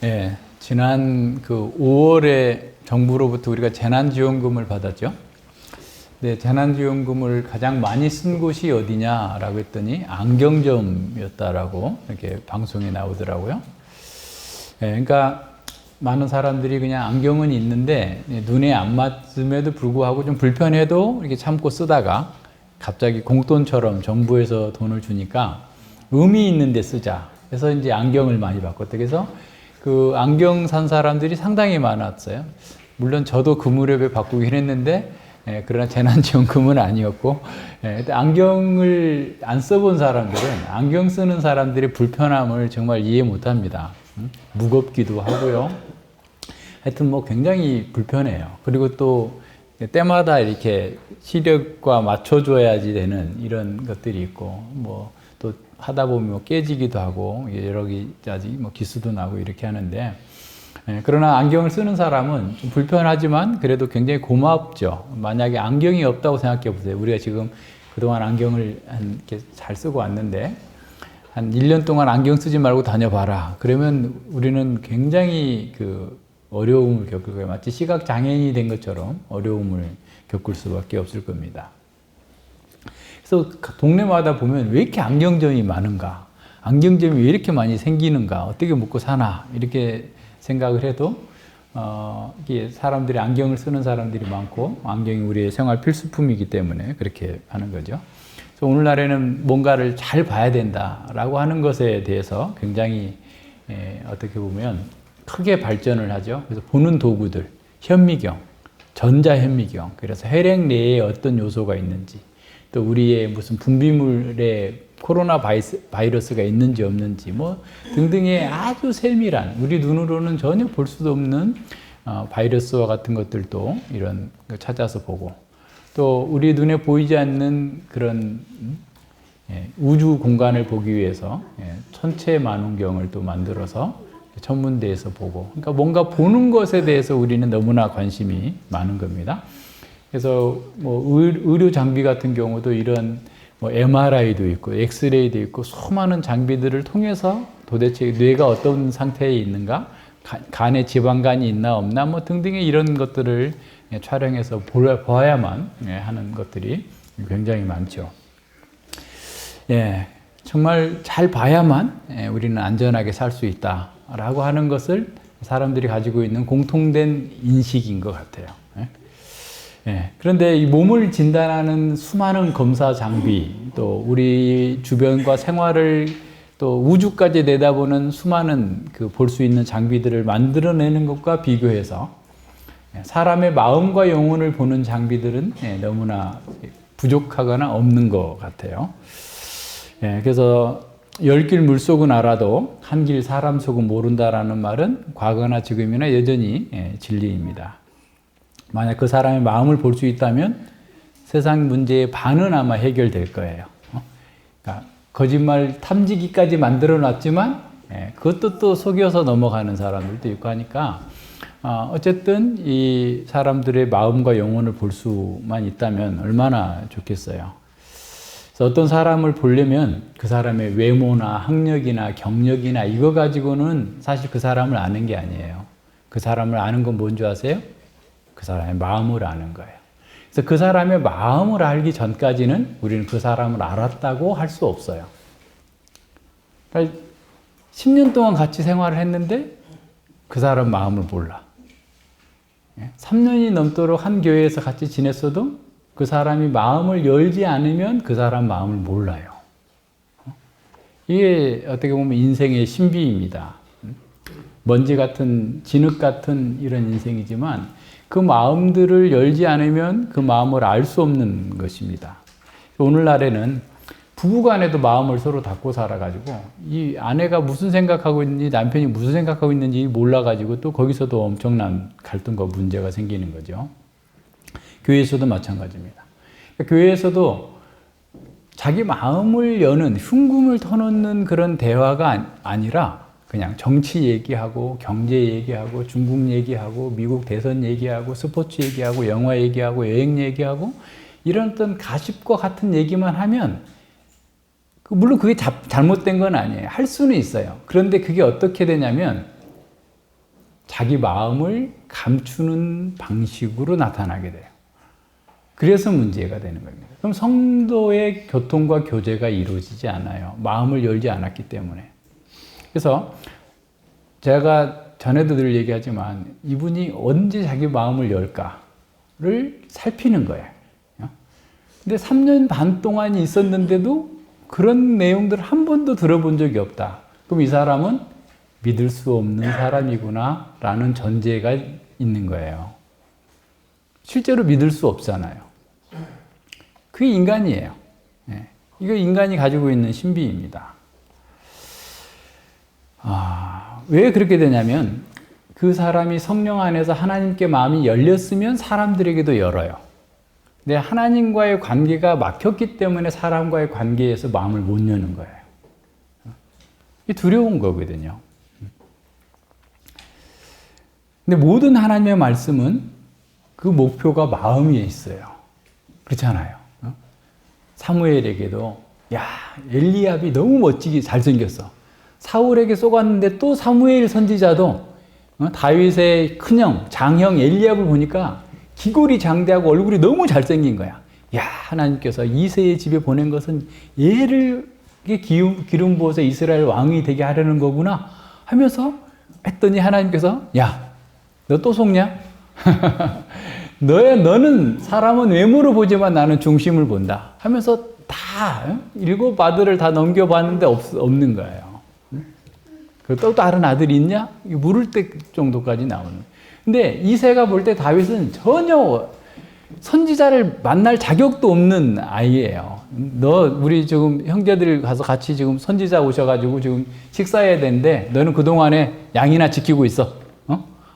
예, 지난 그 5월에 정부로부터 우리가 재난지원금을 받았죠. 네, 재난지원금을 가장 많이 쓴 곳이 어디냐라고 했더니 안경점이었다라고 이렇게 방송에 나오더라고요. 예, 그러니까 많은 사람들이 그냥 안경은 있는데 눈에 안 맞음에도 불구하고 좀 불편해도 이렇게 참고 쓰다가 갑자기 공돈처럼 정부에서 돈을 주니까 의미 있는 데 쓰자. 그래서 이제 안경을 많이 바꿨다. 그래서 그 안경 산 사람들이 상당히 많았어요. 물론 저도 그 무렵에 바꾸긴 했는데, 그러나 재난지원금은 아니었고, 안경을 안 써본 사람들은 안경 쓰는 사람들의 불편함을 정말 이해 못 합니다. 무겁기도 하고요. 하여튼 뭐 굉장히 불편해요. 그리고 또 때마다 이렇게 시력과 맞춰줘야지 되는 이런 것들이 있고, 뭐 또 하다 보면 뭐 깨지기도 하고 여러 가지 뭐 기스도 나고 이렇게 하는데, 그러나 안경을 쓰는 사람은 좀 불편하지만 그래도 굉장히 고맙죠. 만약에 안경이 없다고 생각해 보세요. 우리가 지금 그동안 안경을 이렇게 잘 쓰고 왔는데 한 1년 동안 안경 쓰지 말고 다녀봐라. 그러면 우리는 굉장히 그 어려움을 겪을 거예요. 마치 시각 장애인이 된 것처럼 어려움을 겪을 수밖에 없을 겁니다. 그래서 동네마다 보면 왜 이렇게 안경점이 많은가? 안경점이 왜 이렇게 많이 생기는가? 어떻게 먹고 사나? 이렇게 생각을 해도 이게 사람들이 안경을 쓰는 사람들이 많고 안경이 우리의 생활 필수품이기 때문에 그렇게 하는 거죠. 그래서 오늘날에는 뭔가를 잘 봐야 된다라고 하는 것에 대해서 굉장히 어떻게 보면 크게 발전을 하죠. 그래서 보는 도구들, 현미경, 전자현미경, 그래서 혈액 내에 어떤 요소가 있는지, 또 우리의 무슨 분비물에 코로나 바이러스가 있는지 없는지 뭐 등등의 아주 세밀한, 우리 눈으로는 전혀 볼 수도 없는 바이러스와 같은 것들도 이런 거 찾아서 보고, 또 우리 눈에 보이지 않는 그런 우주 공간을 보기 위해서 천체 만원경을 또 만들어서 천문대에서 보고, 그러니까 뭔가 보는 것에 대해서 우리는 너무나 관심이 많은 겁니다. 그래서 뭐 의료 장비 같은 경우도 이런 뭐 MRI도 있고 엑스레이도 있고 수많은 장비들을 통해서 도대체 뇌가 어떤 상태에 있는가, 간에 지방간이 있나 없나 뭐 등등의 이런 것들을 촬영해서 보아야만 하는 것들이 굉장히 많죠. 예, 정말 잘 봐야만 우리는 안전하게 살 수 있다라고 하는 것을 사람들이 가지고 있는 공통된 인식인 것 같아요. 그런데 이 몸을 진단하는 수많은 검사 장비, 또 우리 주변과 생활을 또 우주까지 내다보는 수많은 그 볼 수 있는 장비들을 만들어내는 것과 비교해서 사람의 마음과 영혼을 보는 장비들은 너무나 부족하거나 없는 것 같아요. 그래서 열 길 물속은 알아도 한 길 사람 속은 모른다라는 말은 과거나 지금이나 여전히 진리입니다. 만약 그 사람의 마음을 볼 수 있다면 세상 문제의 반은 아마 해결될 거예요. 그러니까 거짓말 탐지기까지 만들어 놨지만 그것도 또 속여서 넘어가는 사람들도 있고 하니까 어쨌든 이 사람들의 마음과 영혼을 볼 수만 있다면 얼마나 좋겠어요. 그래서 어떤 사람을 보려면 그 사람의 외모나 학력이나 경력이나 이거 가지고는 사실 그 사람을 아는 게 아니에요. 그 사람을 아는 건 뭔지 아세요? 그 사람의 마음을 아는 거예요. 그래서 그 사람의 마음을 알기 전까지는 우리는 그 사람을 알았다고 할 수 없어요. 그러니까 10년 동안 같이 생활을 했는데 그 사람 마음을 몰라. 3년이 넘도록 한 교회에서 같이 지냈어도 그 사람이 마음을 열지 않으면 그 사람 마음을 몰라요. 이게 어떻게 보면 인생의 신비입니다. 먼지 같은, 진흙 같은 이런 인생이지만 그 마음들을 열지 않으면 그 마음을 알 수 없는 것입니다. 오늘날에는 부부간에도 마음을 서로 닫고 살아가지고 이 아내가 무슨 생각하고 있는지 남편이 무슨 생각하고 있는지 몰라가지고 또 거기서도 엄청난 갈등과 문제가 생기는 거죠. 교회에서도 마찬가지입니다. 교회에서도 자기 마음을 여는, 흉금을 터놓는 그런 대화가 아니라 그냥 정치 얘기하고 경제 얘기하고 중국 얘기하고 미국 대선 얘기하고 스포츠 얘기하고 영화 얘기하고 여행 얘기하고 이런 어떤 가십과 같은 얘기만 하면 물론 그게 잘못된 건 아니에요. 할 수는 있어요. 그런데 그게 어떻게 되냐면 자기 마음을 감추는 방식으로 나타나게 돼요. 그래서 문제가 되는 겁니다. 그럼 성도의 교통과 교제가 이루어지지 않아요. 마음을 열지 않았기 때문에. 그래서 제가 전에도 늘 얘기하지만 이분이 언제 자기 마음을 열까를 살피는 거예요. 근데 3년 반 동안 있었는데도 그런 내용들을 한 번도 들어본 적이 없다. 그럼 이 사람은 믿을 수 없는 사람이구나 라는 전제가 있는 거예요. 실제로 믿을 수 없잖아요. 그게 인간이에요. 이거 인간이 가지고 있는 신비입니다. 왜 그렇게 되냐면 그 사람이 성령 안에서 하나님께 마음이 열렸으면 사람들에게도 열어요. 근데 하나님과의 관계가 막혔기 때문에 사람과의 관계에서 마음을 못 여는 거예요. 이게 두려운 거거든요. 근데 모든 하나님의 말씀은 그 목표가 마음에 있어요. 그렇잖아요. 사무엘에게도 야, 엘리압이 너무 멋지게 잘생겼어. 사울에게 쏘갔는데 또 사무엘 선지자도 다윗의 큰형, 장형 엘리압을 보니까 기골이 장대하고 얼굴이 너무 잘생긴 거야. 야, 하나님께서 이새의 집에 보낸 것은 얘를 기름 부어서 이스라엘 왕이 되게 하려는 거구나 하면서 했더니 하나님께서 야, 너 또 속냐? 너는 사람은 외모로 보지만 나는 중심을 본다 하면서 다 7 아들을 다 넘겨봤는데 없는 거예요. 또 다른 아들이 있냐? 물을 때 정도까지 나오는. 근데 이새가 볼 때 다윗은 전혀 선지자를 만날 자격도 없는 아이예요. 우리 지금 형제들 가서 같이 지금 선지자 오셔가지고 지금 식사해야 되는데 너는 그동안에 양이나 지키고 있어.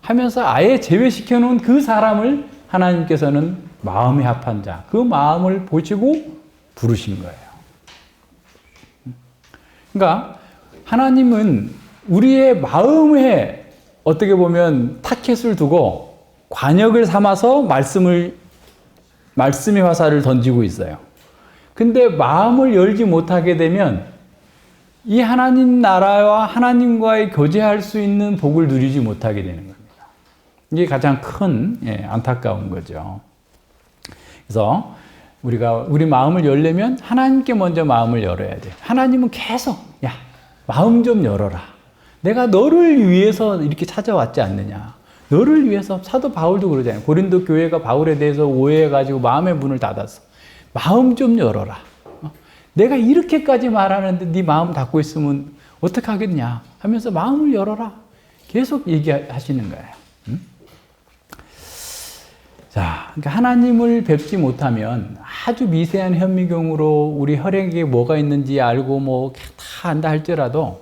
하면서 아예 제외시켜 놓은 그 사람을 하나님께서는 마음에 합한 자, 그 마음을 보시고 부르신 거예요. 그러니까 하나님은 우리의 마음에 어떻게 보면 타켓을 두고 관역을 삼아서 말씀의 화살을 던지고 있어요. 근데 마음을 열지 못하게 되면 이 하나님 나라와 하나님과의 교제할 수 있는 복을 누리지 못하게 되는 겁니다. 이게 가장 큰 안타까운 거죠. 그래서 우리 마음을 열려면 하나님께 먼저 마음을 열어야 돼요. 하나님은 계속 야, 마음 좀 열어라. 내가 너를 위해서 이렇게 찾아왔지 않느냐. 너를 위해서 사도 바울도 그러잖아요. 고린도 교회가 바울에 대해서 오해해가지고 마음의 문을 닫았어. 마음 좀 열어라. 내가 이렇게까지 말하는데 네 마음 닫고 있으면 어떡하겠냐 하면서 마음을 열어라. 계속 얘기하시는 거예요. 자, 그러니까 하나님을 뵙지 못하면 아주 미세한 현미경으로 우리 혈액에 뭐가 있는지 알고 뭐 다 안다 할지라도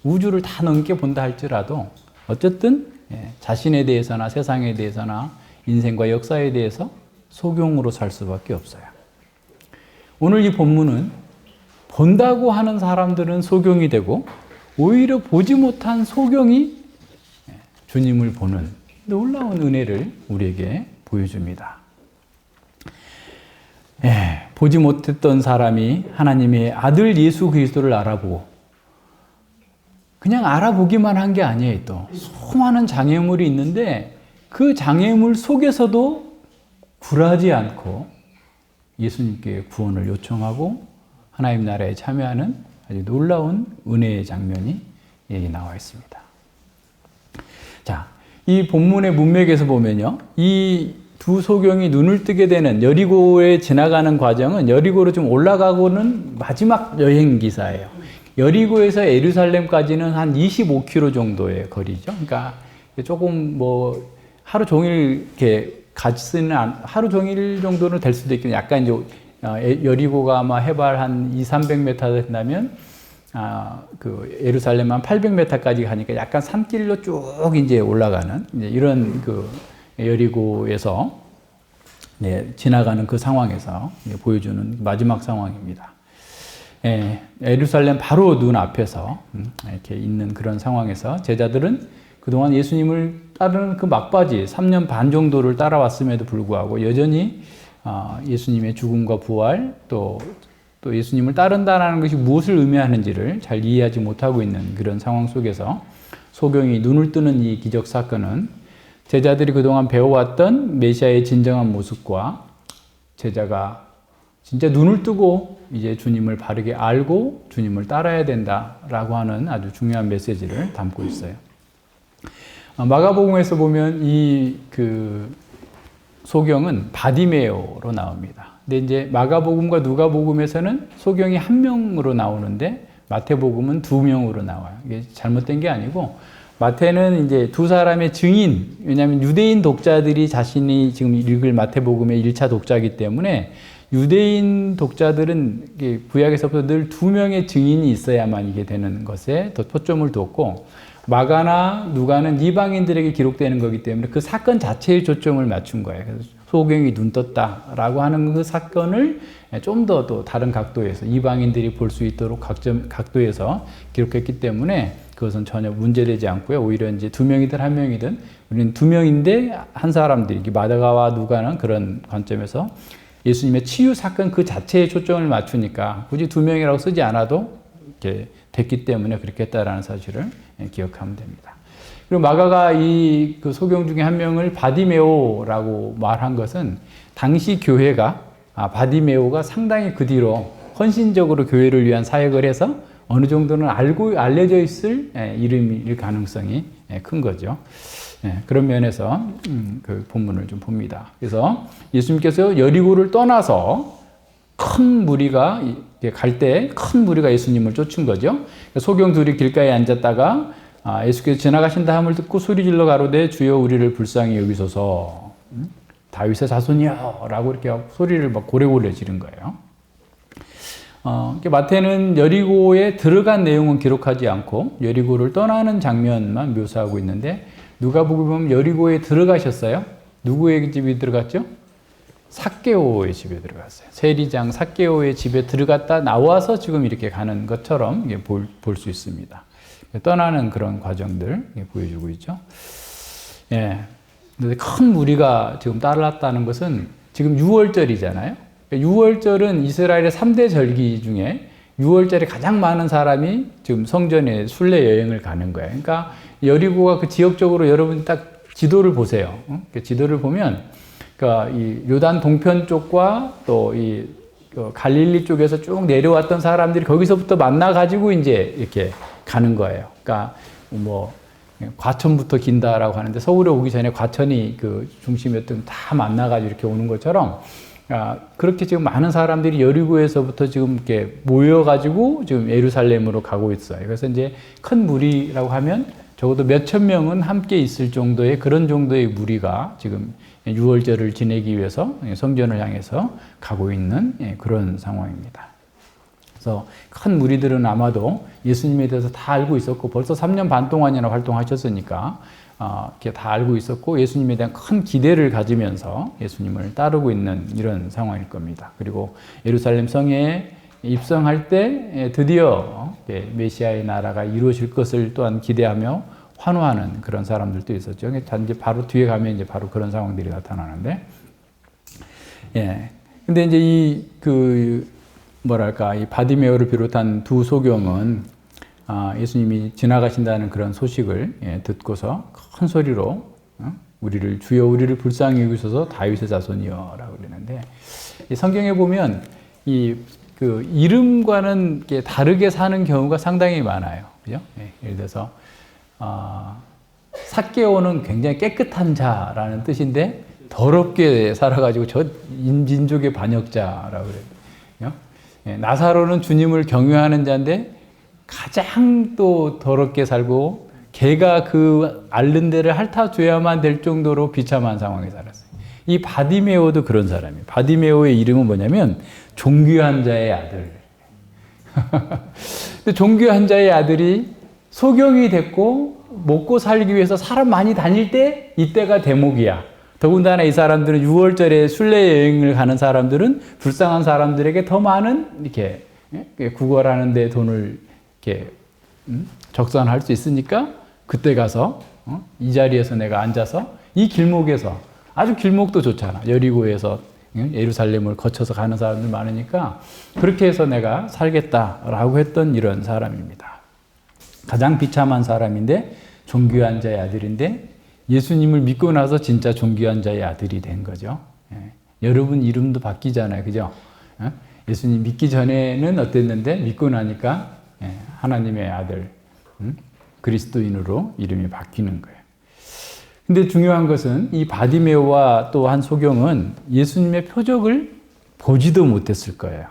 우주를 다 넘게 본다 할지라도 어쨌든 자신에 대해서나 세상에 대해서나 인생과 역사에 대해서 소경으로 살 수밖에 없어요. 오늘 이 본문은 본다고 하는 사람들은 소경이 되고 오히려 보지 못한 소경이 주님을 보는 놀라운 은혜를 우리에게 보여줍니다. 보지 못했던 사람이 하나님의 아들 예수 그리스도를 알아보고 그냥 알아보기만 한 게 아니에요. 또 수많은 장애물이 있는데 그 장애물 속에서도 굴하지 않고 예수님께 구원을 요청하고 하나님 나라에 참여하는 아주 놀라운 은혜의 장면이 여기 나와 있습니다. 자, 이 본문의 문맥에서 보면요, 이 두 소경이 눈을 뜨게 되는 여리고에 지나가는 과정은 여리고로 좀 올라가고는 마지막 여행 기사예요. 여리고에서 예루살렘까지는 한 25km 정도의 거리죠. 그러니까 조금 뭐 하루 종일 이렇게 가지는 하루 종일 정도는 될 수도 있겠네요. 약간 이제 여리고가 아마 해발 한 200-300m 된다면 그 예루살렘 한 800m까지 가니까 약간 산길로 쭉 이제 올라가는 이제 이런 그 여리고에서 지나가는 그 상황에서 보여주는 마지막 상황입니다. 예루살렘 바로 눈 앞에서 이렇게 있는 그런 상황에서 제자들은 그동안 예수님을 따르는 그 막바지 3년 반 정도를 따라왔음에도 불구하고 여전히 예수님의 죽음과 부활 또 또 예수님을 따른다는 것이 무엇을 의미하는지를 잘 이해하지 못하고 있는 그런 상황 속에서 소경이 눈을 뜨는 이 기적 사건은 제자들이 그동안 배워왔던 메시아의 진정한 모습과 제자가 진짜 눈을 뜨고 이제 주님을 바르게 알고 주님을 따라야 된다라고 하는 아주 중요한 메시지를 담고 있어요. 마가복음에서 보면 이 소경은 바디메오로 나옵니다. 근데 이제 마가복음과 누가복음에서는 소경이 한 명으로 나오는데 마태복음은 두 명으로 나와요. 이게 잘못된 게 아니고 마태는 이제 두 사람의 증인, 왜냐하면 유대인 독자들이 자신이 지금 읽을 마태복음의 1차 독자이기 때문에 유대인 독자들은 구약에서부터 늘 두 명의 증인이 있어야만 이게 되는 것에 더 초점을 뒀고 마가나 누가는 이방인들에게 기록되는 거기 때문에 그 사건 자체에 초점을 맞춘 거예요. 그래서 소경이 눈 떴다라고 하는 그 사건을 좀 더 또 다른 각도에서 이방인들이 볼 수 있도록 각도에서 기록했기 때문에 그것은 전혀 문제되지 않고요. 오히려 이제 두 명이든 한 명이든 우리는 두 명인데 한 사람들이 마가와 누가는 그런 관점에서 예수님의 치유 사건 그 자체에 초점을 맞추니까 굳이 두 명이라고 쓰지 않아도 이렇게 됐기 때문에 그렇게 했다라는 사실을 기억하면 됩니다. 그리고 마가가 그 소경 중에 한 명을 바디메오라고 말한 것은 당시 교회가 바디메오가 상당히 그 뒤로 헌신적으로 교회를 위한 사역을 해서 어느 정도는 알려져 있을 이름일 가능성이 큰 거죠. 그런 면에서 그 본문을 좀 봅니다. 그래서 예수님께서 여리고를 떠나서 큰 무리가 갈 때 큰 무리가 예수님을 쫓은 거죠. 소경 둘이 길가에 앉았다가 예수께서 지나가신다 함을 듣고 소리질러 가로되 주여 우리를 불쌍히 여기소서 다윗의 자손이여 라고 이렇게 소리를 막 고래고래 지른 거예요. 마태는 여리고에 들어간 내용은 기록하지 않고 여리고를 떠나는 장면만 묘사하고 있는데 누가복음 보면 여리고에 들어가셨어요. 누구의 집에 들어갔죠? 삭개오의 집에 들어갔어요. 세리장 삭개오의 집에 들어갔다 나와서 지금 이렇게 가는 것처럼 볼 수 있습니다. 떠나는 그런 과정들 보여주고 있죠. 근데 큰 무리가 지금 따랐다는 것은 지금 6월절이잖아요. 6월절은 이스라엘의 3대 절기 중에 6월절에 가장 많은 사람이 지금 성전에 순례 여행을 가는 거예요. 그러니까 여리고가 그 지역적으로 여러분 딱 지도를 보세요. 지도를 보면 그러니까 이 요단 동편 쪽과 또 이 갈릴리 쪽에서 쭉 내려왔던 사람들이 거기서부터 만나가지고 이제 이렇게 가는 거예요. 그러니까 뭐 과천부터 긴다라고 하는데 서울에 오기 전에 과천이 그 중심이었던 다 만나가지고 이렇게 오는 것처럼 그렇게 지금 많은 사람들이 여리고에서부터 지금 이렇게 모여가지고 지금 예루살렘으로 가고 있어요. 그래서 이제 큰 무리라고 하면 적어도 몇천 명은 함께 있을 정도의 그런 정도의 무리가 지금 6월절을 지내기 위해서 성전을 향해서 가고 있는 그런 상황입니다. 그래서 큰 무리들은 아마도 예수님에 대해서 다 알고 있었고 벌써 3년 반 동안이나 활동하셨으니까 이렇게 다 알고 있었고 예수님에 대한 큰 기대를 가지면서 예수님을 따르고 있는 이런 상황일 겁니다. 그리고 예루살렘 성에 입성할 때 드디어 메시아의 나라가 이루어질 것을 또한 기대하며 환호하는 그런 사람들도 있었죠. 단지 바로 뒤에 가면 이제 바로 그런 상황들이 나타나는데, 근데 이제 이 바디메오를 비롯한 두 소경은 예수님이 지나가신다는 그런 소식을 듣고서 큰 소리로 우리를 주여 우리를 불쌍히 여기소서 다윗의 자손이여라고 그러는데 성경에 보면 이름과는 다르게 사는 경우가 상당히 많아요. 그죠? 예를 들어서 삭개오는 굉장히 깨끗한 자라는 뜻인데 더럽게 살아가지고 저 인족의 반역자라고 그래요. 나사로는 주님을 경외하는 자인데 가장 또 더럽게 살고 걔가 그 앓는 데를 핥아줘야만 될 정도로 비참한 상황에 살았어요. 이 바디메오도 그런 사람이에요. 바디메오의 이름은 뭐냐면 존귀한 자의 아들. 근데 존귀한 자의 아들이 소경이 됐고 먹고 살기 위해서 사람 많이 다닐 때 이때가 대목이야. 더군다나 이 사람들은 6월절에 순례 여행을 가는 사람들은 불쌍한 사람들에게 더 많은 이렇게 구걸하는 데 돈을 이렇게 적산할 수 있으니까 그때 가서 이 자리에서 내가 앉아서 이 길목에서 아주 길목도 좋잖아. 여리고에서 예루살렘을 거쳐서 가는 사람들 많으니까 그렇게 해서 내가 살겠다라고 했던 이런 사람입니다. 가장 비참한 사람인데 존귀한 자의 아들인데 예수님을 믿고 나서 진짜 존귀한 자의 아들이 된 거죠. 여러분 이름도 바뀌잖아요. 그죠? 예수님 믿기 전에는 어땠는데 믿고 나니까 하나님의 아들, 그리스도인으로 이름이 바뀌는 거예요. 근데 중요한 것은 이 바디메오와 또 한 소경은 예수님의 표적을 보지도 못했을 거예요.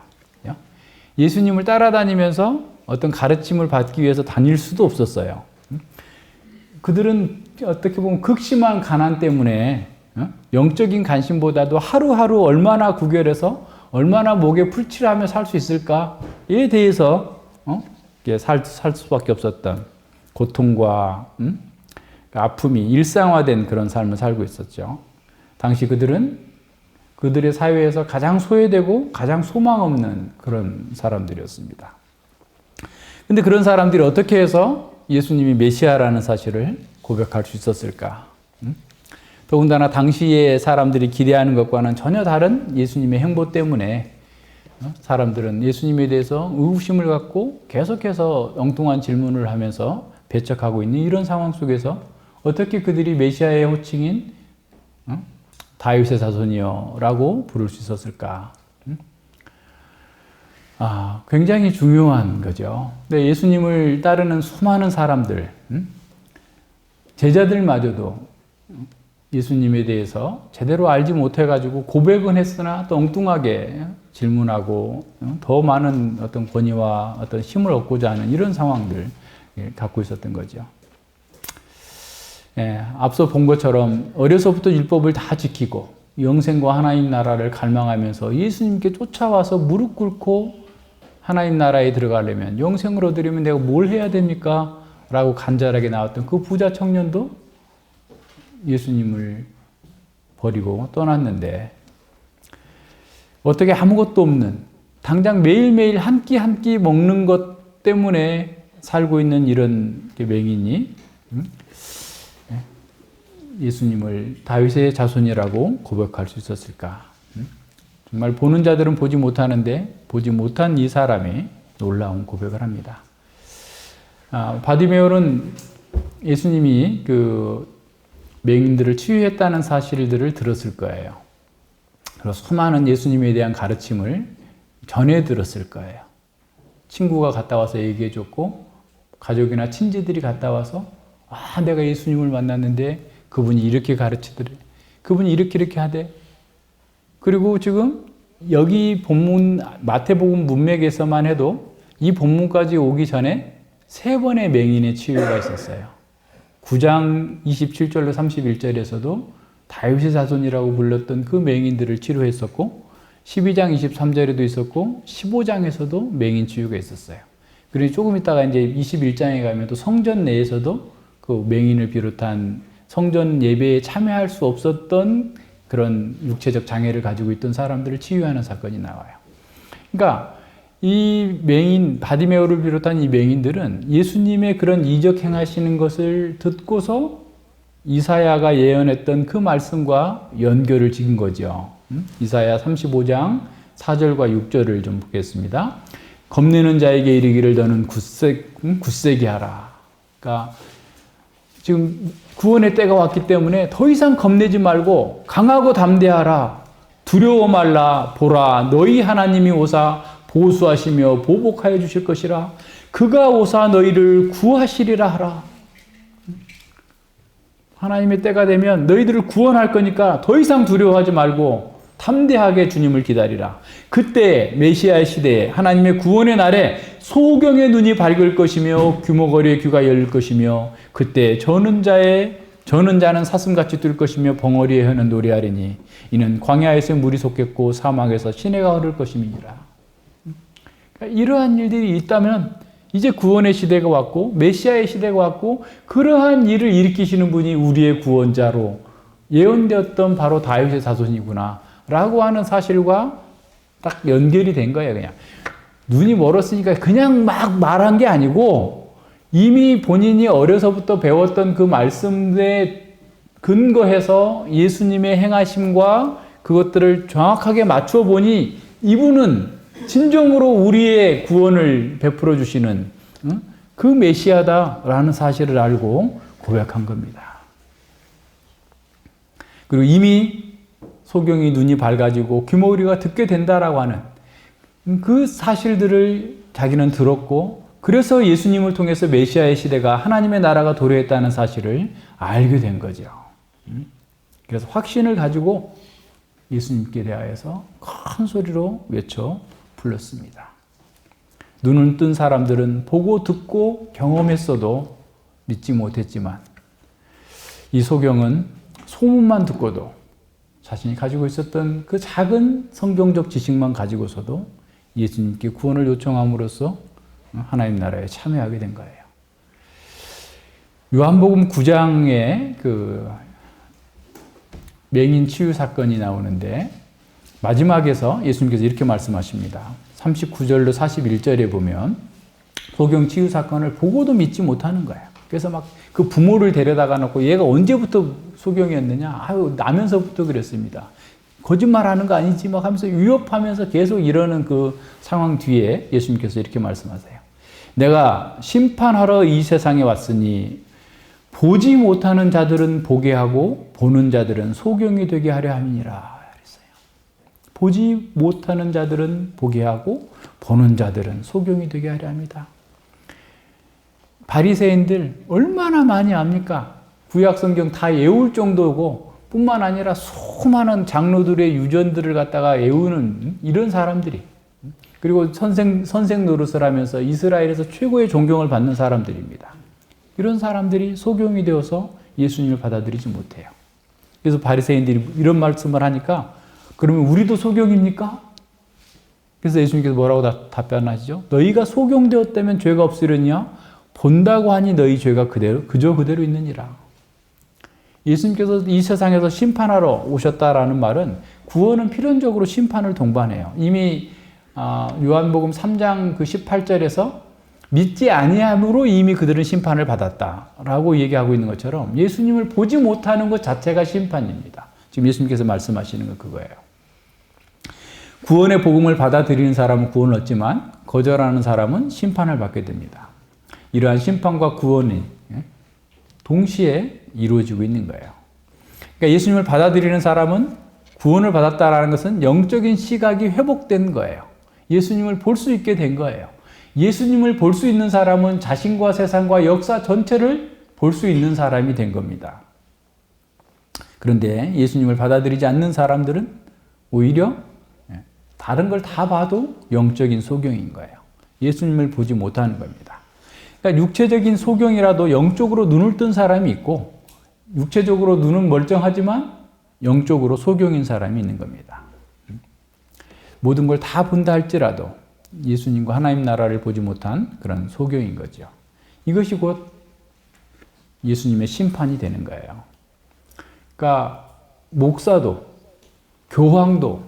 예수님을 따라다니면서 어떤 가르침을 받기 위해서 다닐 수도 없었어요. 그들은 어떻게 보면 극심한 가난 때문에 영적인 관심보다도 하루하루 얼마나 구결해서 얼마나 목에 풀칠하며 살 수 있을까에 대해서 살 수밖에 없었던 고통과 아픔이 일상화된 그런 삶을 살고 있었죠. 당시 그들의 사회에서 가장 소외되고 가장 소망 없는 그런 사람들이었습니다. 근데 그런 사람들이 어떻게 해서 예수님이 메시아라는 사실을 고백할 수 있었을까? 더군다나 당시의 사람들이 기대하는 것과는 전혀 다른 예수님의 행보 때문에 사람들은 예수님에 대해서 의구심을 갖고 계속해서 엉뚱한 질문을 하면서 배척하고 있는 이런 상황 속에서 어떻게 그들이 메시아의 호칭인 다윗의 자손이여 라고 부를 수 있었을까? 굉장히 중요한 거죠. 근데 예수님을 따르는 수많은 사람들, 제자들마저도 예수님에 대해서 제대로 알지 못해가지고 고백은 했으나 또 엉뚱하게 질문하고 더 많은 어떤 권위와 어떤 힘을 얻고자 하는 이런 상황들 갖고 있었던 거죠. 앞서 본 것처럼 어려서부터 율법을 다 지키고 영생과 하나님 나라를 갈망하면서 예수님께 쫓아와서 무릎 꿇고 하나님 나라에 들어가려면 영생을 얻으려면 내가 뭘 해야 됩니까? 라고 간절하게 나왔던 그 부자 청년도 예수님을 버리고 떠났는데 어떻게 아무것도 없는 당장 매일매일 한 끼 한 끼 먹는 것 때문에 살고 있는 이런 맹인이 예수님을 다윗의 자손이라고 고백할 수 있었을까? 정말 보는 자들은 보지 못하는데 보지 못한 이 사람이 놀라운 고백을 합니다. 바디메오는 예수님이 그 맹인들을 치유했다는 사실들을 들었을 거예요. 그래서 수많은 예수님에 대한 가르침을 전해 들었을 거예요. 친구가 갔다 와서 얘기해 줬고 가족이나 친지들이 갔다 와서 내가 예수님을 만났는데 그분이 이렇게 가르치더래. 그분이 이렇게 하대. 그리고 지금 여기 본문 마태복음 문맥에서만 해도 이 본문까지 오기 전에 3번의 맹인의 치유가 있었어요. 9장 27절로 31절에서도 다윗의 자손이라고 불렀던 그 맹인들을 치료했었고 12장 23절에도 있었고 15장에서도 맹인 치유가 있었어요. 그리고 조금 있다가 이제 21장에 가면 또 성전 내에서도 그 맹인을 비롯한 성전 예배에 참여할 수 없었던 그런 육체적 장애를 가지고 있던 사람들을 치유하는 사건이 나와요. 그러니까 이 맹인, 바디메오를 비롯한 이 맹인들은 예수님의 그런 이적 행하시는 것을 듣고서 이사야가 예언했던 그 말씀과 연결을 지은 거죠. 이사야 35장 4절과 6절을 좀 보겠습니다. 겁내는 자에게 이르기를 너는 굳세게 하라. 그러니까 지금 구원의 때가 왔기 때문에 더 이상 겁내지 말고 강하고 담대하라. 두려워 말라. 보라 너희 하나님이 오사 보수하시며 보복하여 주실 것이라. 그가 오사 너희를 구하시리라 하라. 하나님의 때가 되면 너희들을 구원할 거니까 더 이상 두려워하지 말고 담대하게 주님을 기다리라. 그때 메시아의 시대에 하나님의 구원의 날에 소경의 눈이 밝을 것이며 규모거리의 귀가 열릴 것이며 그때 저는 자는 사슴같이 뛸 것이며 벙어리의 혀는 노래하리니 이는 광야에서 물이 솟겠고 사막에서 시내가 흐를 것임이니라. 이러한 일들이 있다면 이제 구원의 시대가 왔고 메시아의 시대가 왔고 그러한 일을 일으키시는 분이 우리의 구원자로 예언되었던 바로 다윗의 자손이구나 라고 하는 사실과 딱 연결이 된 거예요. 그냥 눈이 멀었으니까 그냥 막 말한 게 아니고 이미 본인이 어려서부터 배웠던 그 말씀에 근거해서 예수님의 행하심과 그것들을 정확하게 맞춰 보니 이분은 진정으로 우리의 구원을 베풀어 주시는 그 메시아다라는 사실을 알고 고백한 겁니다. 그리고 이미 소경이 눈이 밝아지고 귀머거리가 듣게 된다라고 하는 그 사실들을 자기는 들었고, 그래서 예수님을 통해서 메시아의 시대가, 하나님의 나라가 도래했다는 사실을 알게 된 거죠. 그래서 확신을 가지고 예수님께 대하여서 큰 소리로 외쳐 불렀습니다. 눈을 뜬 사람들은 보고 듣고 경험했어도 믿지 못했지만, 이 소경은 소문만 듣고도 자신이 가지고 있었던 그 작은 성경적 지식만 가지고서도 예수님께 구원을 요청함으로써 하나님 나라에 참여하게 된 거예요. 요한복음 9장에 그 맹인 치유 사건이 나오는데, 마지막에서 예수님께서 이렇게 말씀하십니다. 39절로 41절에 보면 소경 치유 사건을 보고도 믿지 못하는 거예요. 그래서 막 그 부모를 데려다가 놓고, 얘가 언제부터 소경이었느냐? 아유, 나면서부터 그랬습니다. 거짓말하는 거 아니지? 막 하면서 위협하면서 계속 이러는 그 상황 뒤에 예수님께서 이렇게 말씀하세요. 내가 심판하러 이 세상에 왔으니 보지 못하는 자들은 보게 하고 보는 자들은 소경이 되게 하려 함이니라 그랬어요. 보지 못하는 자들은 보게 하고 보는 자들은 소경이 되게 하려 합니다. 바리새인들 얼마나 많이 압니까? 구약 성경 다 외울 정도고, 뿐만 아니라 수많은 장로들의 유전들을 갖다가 외우는 이런 사람들이, 그리고 선생 노릇을 하면서 이스라엘에서 최고의 존경을 받는 사람들입니다. 이런 사람들이 소경이 되어서 예수님을 받아들이지 못해요. 그래서 바리새인들이 이런 말씀을 하니까, 그러면 우리도 소경입니까? 그래서 예수님께서 뭐라고 답변하시죠? 너희가 소경되었다면 죄가 없으려냐? 본다고 하니 너희 죄가 그저 그대로 있느니라. 예수님께서 이 세상에서 심판하러 오셨다라는 말은, 구원은 필연적으로 심판을 동반해요. 이미 요한복음 3장 그 18절에서 믿지 아니함으로 이미 그들은 심판을 받았다라고 얘기하고 있는 것처럼, 예수님을 보지 못하는 것 자체가 심판입니다. 지금 예수님께서 말씀하시는 건 그거예요. 구원의 복음을 받아들이는 사람은 구원을 얻지만 거절하는 사람은 심판을 받게 됩니다. 이러한 심판과 구원이 동시에 이루어지고 있는 거예요. 그러니까 예수님을 받아들이는 사람은 구원을 받았다라는 것은 영적인 시각이 회복된 거예요. 예수님을 볼 수 있게 된 거예요. 예수님을 볼 수 있는 사람은 자신과 세상과 역사 전체를 볼 수 있는 사람이 된 겁니다. 그런데 예수님을 받아들이지 않는 사람들은 오히려 다른 걸 다 봐도 영적인 소경인 거예요. 예수님을 보지 못하는 겁니다. 그러니까 육체적인 소경이라도 영적으로 눈을 뜬 사람이 있고, 육체적으로 눈은 멀쩡하지만 영적으로 소경인 사람이 있는 겁니다. 모든 걸 다 본다 할지라도 예수님과 하나님 나라를 보지 못한 그런 소경인 거죠. 이것이 곧 예수님의 심판이 되는 거예요. 그러니까 목사도, 교황도,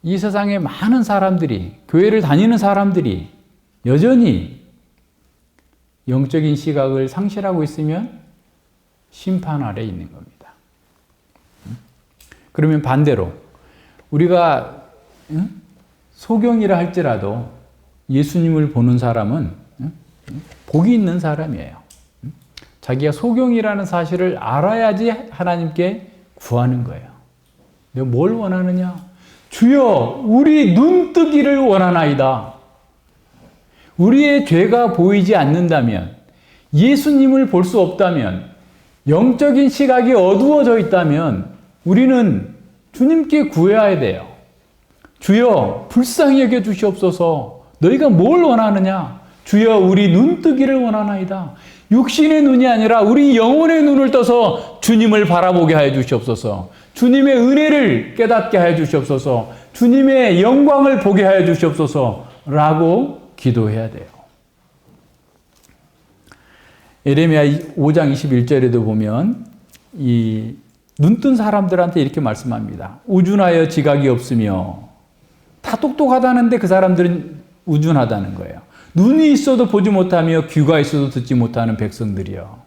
이 세상에 많은 사람들이, 교회를 다니는 사람들이 여전히 영적인 시각을 상실하고 있으면 심판 아래 있는 겁니다. 그러면 반대로 우리가 소경이라 할지라도 예수님을 보는 사람은 복이 있는 사람이에요. 자기가 소경이라는 사실을 알아야지 하나님께 구하는 거예요. 내가 뭘 원하느냐? 주여, 우리 눈뜨기를 원하나이다. 우리의 죄가 보이지 않는다면, 예수님을 볼 수 없다면, 영적인 시각이 어두워져 있다면 우리는 주님께 구해야 돼요. 주여, 불쌍히 여겨 주시옵소서. 너희가 뭘 원하느냐? 주여, 우리 눈뜨기를 원하나이다. 육신의 눈이 아니라 우리 영혼의 눈을 떠서 주님을 바라보게 하여 주시옵소서. 주님의 은혜를 깨닫게 하여 주시옵소서. 주님의 영광을 보게 하여 주시옵소서. 라고 기도해야 돼요. 예레미야 5장 21절에도 보면 이 눈뜬 사람들한테 이렇게 말씀합니다. 우준하여 지각이 없으며, 다 똑똑하다는데 그 사람들은 우준하다는 거예요. 눈이 있어도 보지 못하며 귀가 있어도 듣지 못하는 백성들이여.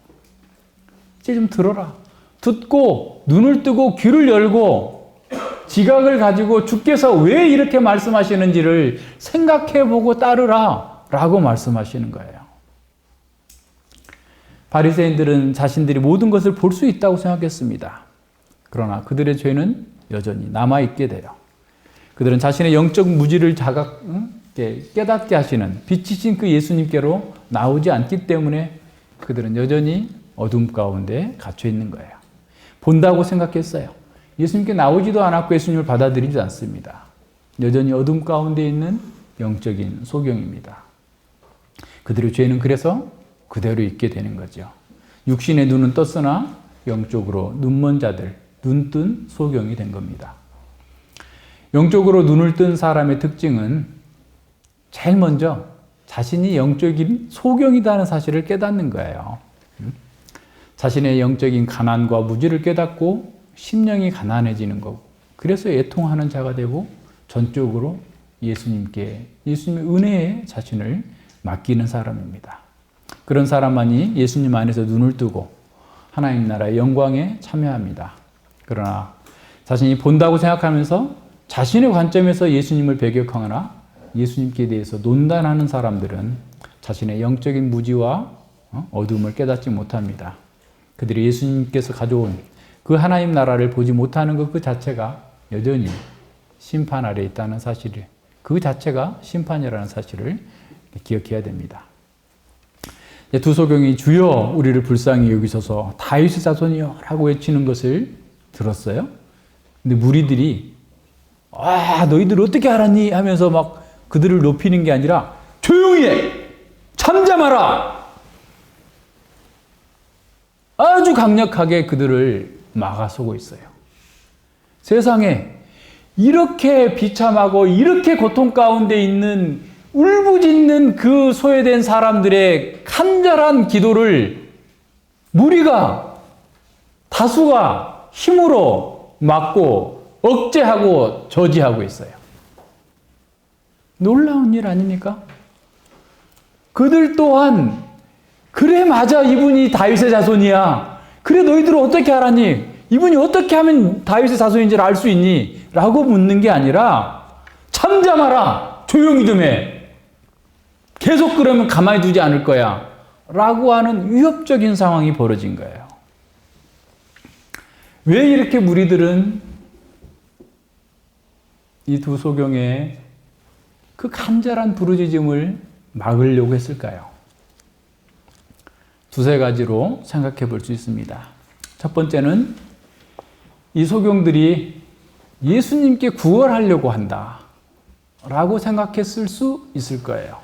이제 좀 들어라. 듣고 눈을 뜨고 귀를 열고 지각을 가지고 주께서 왜 이렇게 말씀하시는지를 생각해보고 따르라 라고 말씀하시는 거예요. 바리새인들은 자신들이 모든 것을 볼 수 있다고 생각했습니다. 그러나 그들의 죄는 여전히 남아있게 돼요. 그들은 자신의 영적 무지를 깨닫게 하시는 빛이신 그 예수님께로 나오지 않기 때문에 그들은 여전히 어둠 가운데 갇혀 있는 거예요. 본다고 생각했어요. 예수님께 나오지도 않았고 예수님을 받아들이지 않습니다. 여전히 어둠 가운데 있는 영적인 소경입니다. 그들의 죄는 그래서 그대로 있게 되는 거죠. 육신의 눈은 떴으나 영적으로 눈먼 자들, 눈뜬 소경이 된 겁니다. 영적으로 눈을 뜬 사람의 특징은 제일 먼저 자신이 영적인 소경이라는 사실을 깨닫는 거예요. 자신의 영적인 가난과 무지를 깨닫고 심령이 가난해지는 거고, 그래서 애통하는 자가 되고 전적으로 예수님의 은혜에 자신을 맡기는 사람입니다. 그런 사람만이 예수님 안에서 눈을 뜨고 하나님 나라의 영광에 참여합니다. 그러나 자신이 본다고 생각하면서 자신의 관점에서 예수님을 배격하거나 예수님께 대해서 논단하는 사람들은 자신의 영적인 무지와 어둠을 깨닫지 못합니다. 그들이 예수님께서 가져온 그 하나님 나라를 보지 못하는 것 그 자체가 여전히 심판 아래 있다는 사실을, 그 자체가 심판이라는 사실을 기억해야 됩니다. 두 소경이 주여 우리를 불쌍히 여기소서 다윗의 자손이여 라고 외치는 것을 들었어요. 근데 무리들이 너희들 어떻게 알았니? 하면서 막 그들을 높이는 게 아니라 조용히 해! 잠잠하라! 아주 강력하게 그들을 막아서고 있어요. 세상에 이렇게 비참하고 이렇게 고통 가운데 있는 울부짖는 그 소외된 사람들의 간절한 기도를 무리가, 다수가 힘으로 막고 억제하고 저지하고 있어요. 놀라운 일 아닙니까? 그들 또한 그래 맞아 이분이 다윗의 자손이야. 그래 너희들은 어떻게 알았니? 이분이 어떻게 하면 다윗의 자손인지를 알 수 있니? 라고 묻는 게 아니라 잠잠하라. 조용히 좀 해. 계속 그러면 가만히 두지 않을 거야. 라고 하는 위협적인 상황이 벌어진 거예요. 왜 이렇게 무리들은 이 두 소경의 그 간절한 부르짖음을 막으려고 했을까요? 두세 가지로 생각해 볼 수 있습니다. 첫 번째는 이 소경들이 예수님께 구걸하려고 한다 라고 생각했을 수 있을 거예요.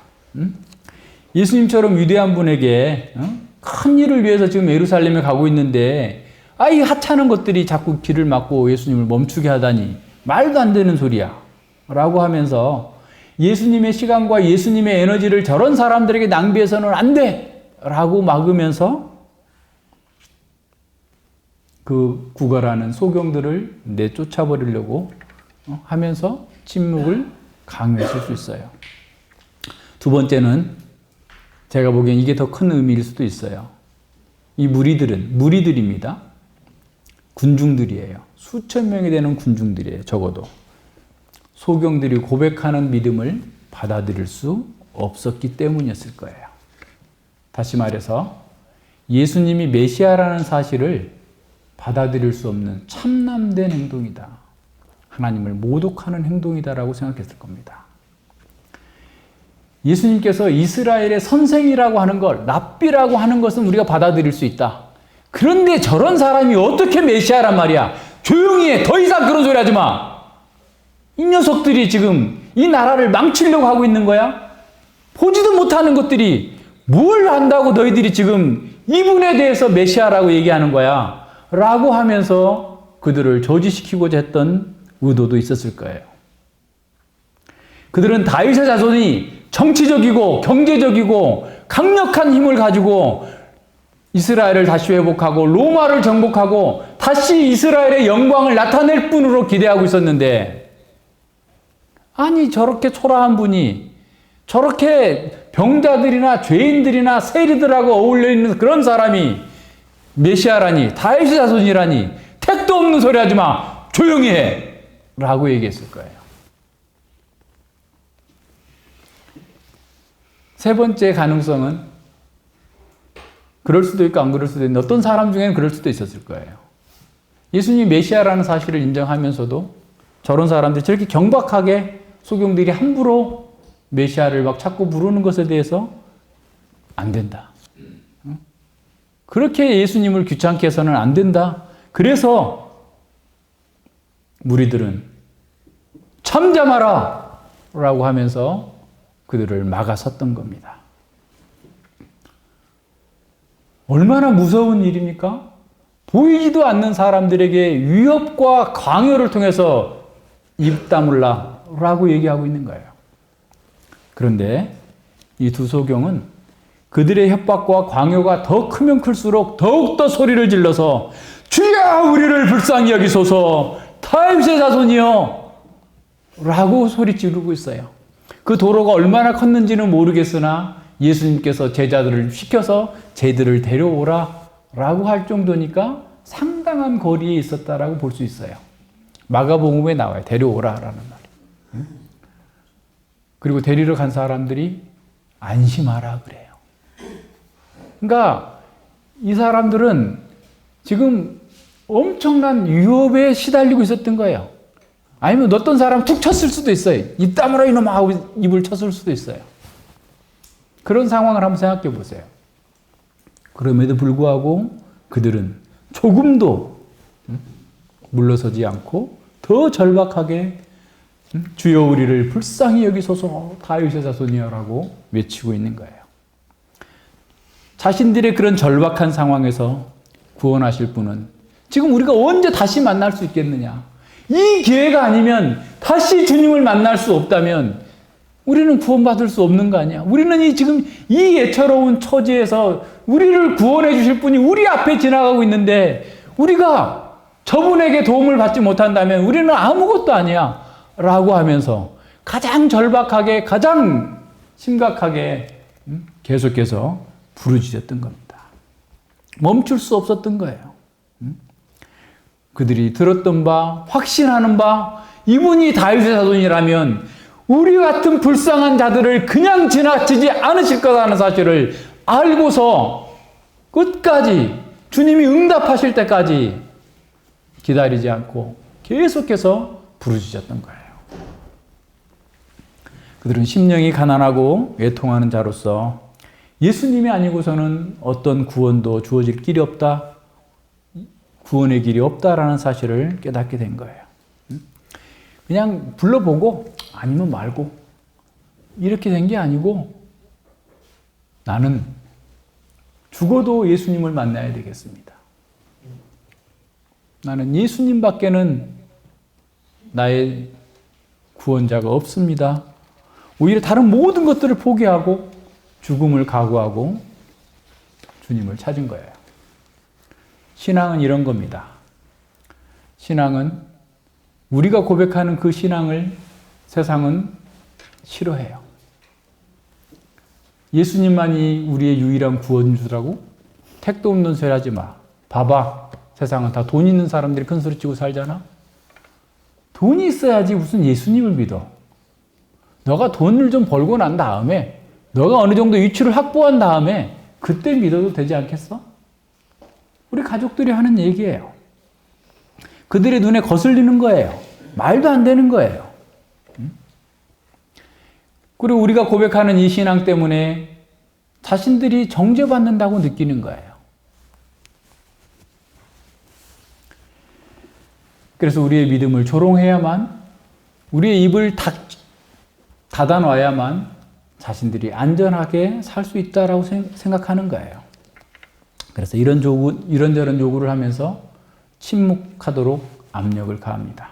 예수님처럼 위대한 분에게 큰 일을 위해서 지금 예루살렘에 가고 있는데 이 하찮은 것들이 자꾸 길을 막고 예수님을 멈추게 하다니 말도 안 되는 소리야 라고 하면서 예수님의 시간과 예수님의 에너지를 저런 사람들에게 낭비해서는 안 돼! 라고 막으면서 그 구걸하는 소경들을 내쫓아버리려고 하면서 침묵을 강요했을 수 있어요. 두 번째는 제가 보기엔 이게 더 큰 의미일 수도 있어요. 이 무리들입니다. 군중들이에요. 수천 명이 되는 군중들이에요. 적어도. 소경들이 고백하는 믿음을 받아들일 수 없었기 때문이었을 거예요. 다시 말해서 예수님이 메시아라는 사실을 받아들일 수 없는 참남된 행동이다. 하나님을 모독하는 행동이다라고 생각했을 겁니다. 예수님께서 이스라엘의 선생이라고 하는 걸, 랍비라고 하는 것은 우리가 받아들일 수 있다. 그런데 저런 사람이 어떻게 메시아란 말이야. 조용히 해. 더 이상 그런 소리 하지 마. 이 녀석들이 지금 이 나라를 망치려고 하고 있는 거야? 보지도 못하는 것들이 뭘 한다고 너희들이 지금 이분에 대해서 메시아라고 얘기하는 거야? 라고 하면서 그들을 저지시키고자 했던 의도도 있었을 거예요. 그들은 다윗의 자손이 정치적이고 경제적이고 강력한 힘을 가지고 이스라엘을 다시 회복하고 로마를 정복하고 다시 이스라엘의 영광을 나타낼 뿐으로 기대하고 있었는데, 아니 저렇게 초라한 분이 저렇게 병자들이나 죄인들이나 세리들하고 어울려 있는 그런 사람이 메시아라니, 다윗의 자손이라니, 택도 없는 소리 하지 마. 조용히 해. 라고 얘기했을 거예요. 세 번째 가능성은 그럴 수도 있고 안 그럴 수도 있는데 어떤 사람 중에는 그럴 수도 있었을 거예요. 예수님이 메시아라는 사실을 인정하면서도 저런 사람들이 저렇게 경박하게 소경들이 함부로 메시아를 막 자꾸 부르는 것에 대해서 안 된다. 그렇게 예수님을 귀찮게 해서는 안 된다. 그래서 무리들은 잠잠하라! 라고 하면서 그들을 막아섰던 겁니다. 얼마나 무서운 일입니까? 보이지도 않는 사람들에게 위협과 강요를 통해서 입 다물라 라고 얘기하고 있는 거예요. 그런데 이 두 소경은 그들의 협박과 강요가 더 크면 클수록 더욱더 소리를 질러서 주여 우리를 불쌍히 여기소서 다윗의 자손이여 라고 소리 지르고 있어요. 그 도로가 얼마나 컸는지는 모르겠으나 예수님께서 제자들을 시켜서 쟤들을 데려오라 라고 할 정도니까 상당한 거리에 있었다라고 볼 수 있어요. 마가복음에 나와요. 데려오라라는 말이. 그리고 데리러 간 사람들이 안심하라 그래요. 그러니까 이 사람들은 지금 엄청난 위협에 시달리고 있었던 거예요. 아니면 어떤 사람 툭 쳤을 수도 있어요. 입 다물어 이놈아 하고 입을 쳤을 수도 있어요. 그런 상황을 한번 생각해 보세요. 그럼에도 불구하고 그들은 조금도 물러서지 않고 더 절박하게 주여 우리를 불쌍히 여기소서 다윗의 자손이여라고 외치고 있는 거예요. 자신들의 그런 절박한 상황에서 구원하실 분은 지금 우리가 언제 다시 만날 수 있겠느냐? 이 기회가 아니면 다시 주님을 만날 수 없다면 우리는 구원받을 수 없는 거 아니야? 우리는 지금 이 애처로운 처지에서 우리를 구원해 주실 분이 우리 앞에 지나가고 있는데 우리가 저분에게 도움을 받지 못한다면 우리는 아무것도 아니야 라고 하면서 가장 절박하게 가장 심각하게 계속해서 부르짖었던 겁니다. 멈출 수 없었던 거예요. 그들이 들었던 바 확신하는 바 이분이 다윗의 자손이라면 우리 같은 불쌍한 자들을 그냥 지나치지 않으실 거라는 사실을 알고서 끝까지 주님이 응답하실 때까지 기다리지 않고 계속해서 부르짖었던 거예요. 그들은 심령이 가난하고 애통하는 자로서 예수님이 아니고서는 어떤 구원도 주어질 길이 없다, 구원의 길이 없다라는 사실을 깨닫게 된 거예요. 그냥 불러보고 아니면 말고 이렇게 된 게 아니고 나는 죽어도 예수님을 만나야 되겠습니다. 나는 예수님밖에는 나의 구원자가 없습니다. 오히려 다른 모든 것들을 포기하고 죽음을 각오하고 주님을 찾은 거예요. 신앙은 이런 겁니다. 신앙은 우리가 고백하는 그 신앙을 세상은 싫어해요. 예수님만이 우리의 유일한 구원주라고? 택도 없는 소리 하지 마. 봐봐. 세상은 다 돈 있는 사람들이 큰 소리 치고 살잖아? 돈이 있어야지 무슨 예수님을 믿어. 너가 돈을 좀 벌고 난 다음에 너가 어느 정도 위치를 확보한 다음에 그때 믿어도 되지 않겠어? 우리 가족들이 하는 얘기예요. 그들의 눈에 거슬리는 거예요. 말도 안 되는 거예요. 그리고 우리가 고백하는 이 신앙 때문에 자신들이 정죄받는다고 느끼는 거예요. 그래서 우리의 믿음을 조롱해야만, 우리의 입을 닫아놔야만 자신들이 안전하게 살 수 있다라고 생각하는 거예요. 그래서 이런저런 요구를 하면서 침묵하도록 압력을 가합니다.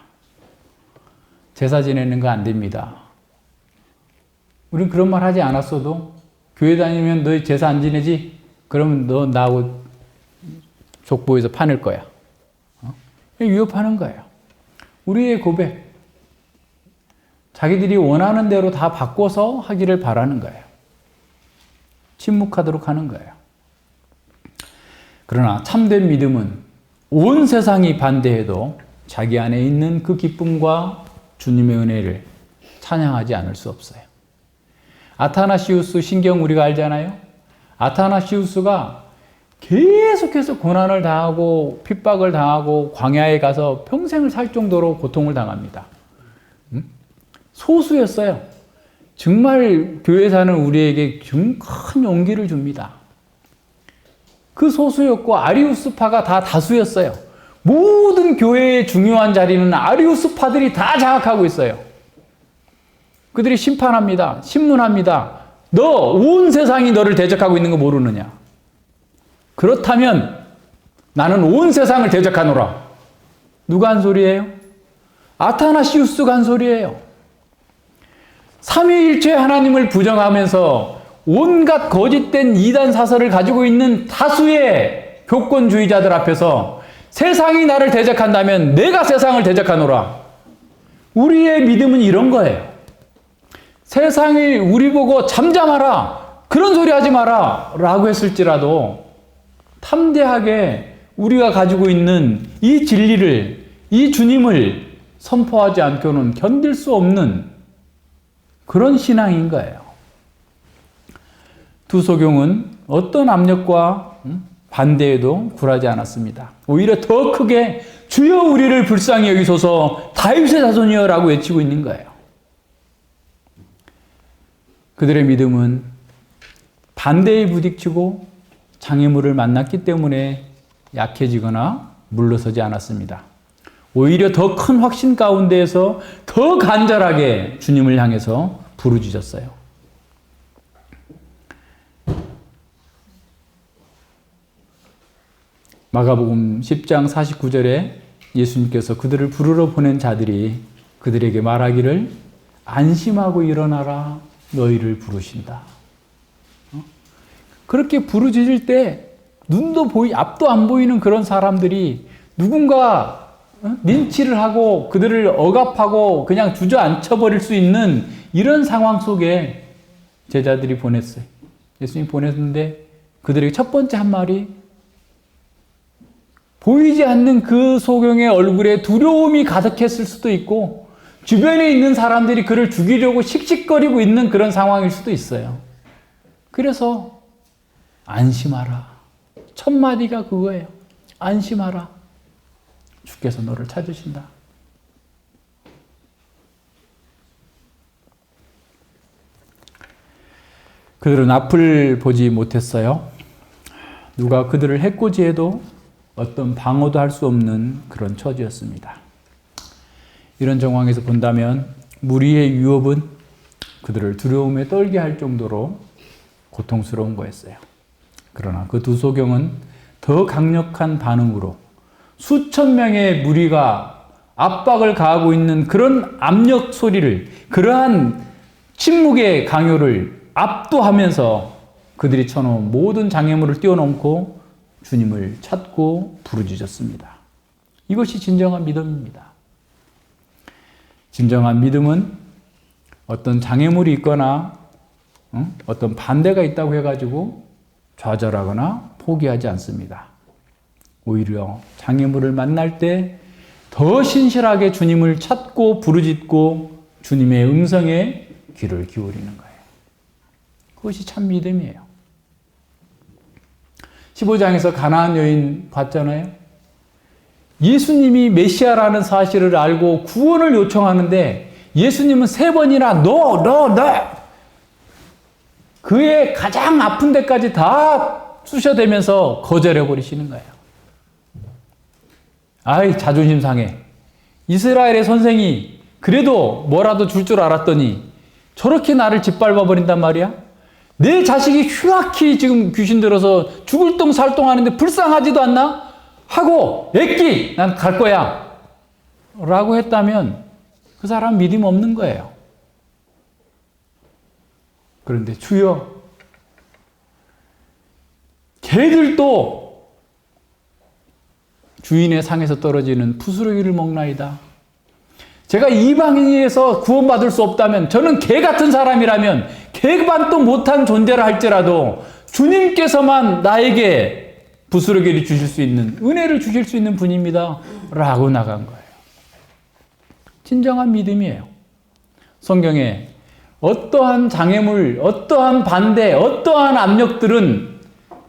제사 지내는 거 안 됩니다. 우린 그런 말 하지 않았어도 교회 다니면 너 제사 안 지내지? 그러면 너 나하고 족보에서 파낼 거야. 위협하는 거예요. 우리의 고백. 자기들이 원하는 대로 다 바꿔서 하기를 바라는 거예요. 침묵하도록 하는 거예요. 그러나 참된 믿음은 온 세상이 반대해도 자기 안에 있는 그 기쁨과 주님의 은혜를 찬양하지 않을 수 없어요. 아타나시우스 신경 우리가 알잖아요. 아타나시우스가 계속해서 고난을 당하고 핍박을 당하고 광야에 가서 평생을 살 정도로 고통을 당합니다. 소수였어요. 정말 교회 사는 우리에게 큰 용기를 줍니다. 그 소수였고 아리우스파가 다 다수였어요. 모든 교회의 중요한 자리는 아리우스파들이 다 장악하고 있어요. 그들이 심판합니다. 신문합니다. 너 온 세상이 너를 대적하고 있는 거 모르느냐? 그렇다면 나는 온 세상을 대적하노라. 누가 한 소리예요? 아타나시우스가 한 소리예요. 삼위일체 하나님을 부정하면서 온갖 거짓된 이단 사설을 가지고 있는 다수의 교권주의자들 앞에서 세상이 나를 대적한다면 내가 세상을 대적하노라. 우리의 믿음은 이런 거예요. 세상이 우리 보고 잠잠하라, 그런 소리 하지 마라 라고 했을지라도 탐대하게 우리가 가지고 있는 이 진리를, 이 주님을 선포하지 않고는 견딜 수 없는 그런 신앙인 거예요. 두소경은 어떤 압력과 반대에도 굴하지 않았습니다. 오히려 더 크게 주여 우리를 불쌍히 여기소서 다윗의 자손이여 라고 외치고 있는 거예요. 그들의 믿음은 반대에 부딪히고 장애물을 만났기 때문에 약해지거나 물러서지 않았습니다. 오히려 더 큰 확신 가운데에서 더 간절하게 주님을 향해서 부르짖었어요. 마가복음 10장 49절에 예수님께서 그들을 부르러 보낸 자들이 그들에게 말하기를 안심하고 일어나라, 너희를 부르신다. 그렇게 부르짖을 때 눈도 앞도 안 보이는 그런 사람들이 누군가 린치를 하고 그들을 억압하고 그냥 주저앉혀버릴 수 있는 이런 상황 속에 제자들이 보냈어요. 예수님이 보냈는데 그들에게 첫 번째 한 말이 보이지 않는 그 소경의 얼굴에 두려움이 가득했을 수도 있고 주변에 있는 사람들이 그를 죽이려고 씩씩거리고 있는 그런 상황일 수도 있어요. 그래서 안심하라. 첫 마디가 그거예요. 안심하라. 주께서 너를 찾으신다. 그들은 앞을 보지 못했어요. 누가 그들을 해코지해도 어떤 방어도 할 수 없는 그런 처지였습니다. 이런 정황에서 본다면 무리의 유업은 그들을 두려움에 떨게 할 정도로 고통스러운 거였어요. 그러나 그 두 소경은 더 강력한 반응으로 수천 명의 무리가 압박을 가하고 있는 그런 압력 소리를, 그러한 침묵의 강요를 압도하면서 그들이 쳐놓은 모든 장애물을 뛰어넘고 주님을 찾고 부르짖었습니다. 이것이 진정한 믿음입니다. 진정한 믿음은 어떤 장애물이 있거나 어떤 반대가 있다고 해가지고 좌절하거나 포기하지 않습니다. 오히려 장애물을 만날 때 더 신실하게 주님을 찾고 부르짖고 주님의 음성에 귀를 기울이는 거예요. 그것이 참 믿음이에요. 15장에서 가나안 여인 봤잖아요. 예수님이 메시아라는 사실을 알고 구원을 요청하는데 예수님은 3번이나 너 그의 가장 아픈 데까지 다 쑤셔대면서 거절해 버리시는 거예요. 아이, 자존심 상해. 이스라엘의 선생이 그래도 뭐라도 줄 줄 알았더니 저렇게 나를 짓밟아 버린단 말이야? 내 자식이 흉악히 지금 귀신 들어서 죽을 똥 살 똥 하는데 불쌍하지도 않나? 하고 애끼 난 갈 거야 라고 했다면 그 사람 믿음 없는 거예요. 그런데 주여, 개들도 주인의 상에서 떨어지는 부스러기를 먹나이다. 제가 이방인에서 구원받을 수 없다면, 저는 개 같은 사람이라면, 개반도 못한 존재라 할지라도 주님께서만 나에게 부스러기를 주실 수 있는, 은혜를 주실 수 있는 분입니다 라고 나간 거예요. 진정한 믿음이에요. 성경에 어떠한 장애물, 어떠한 반대, 어떠한 압력들은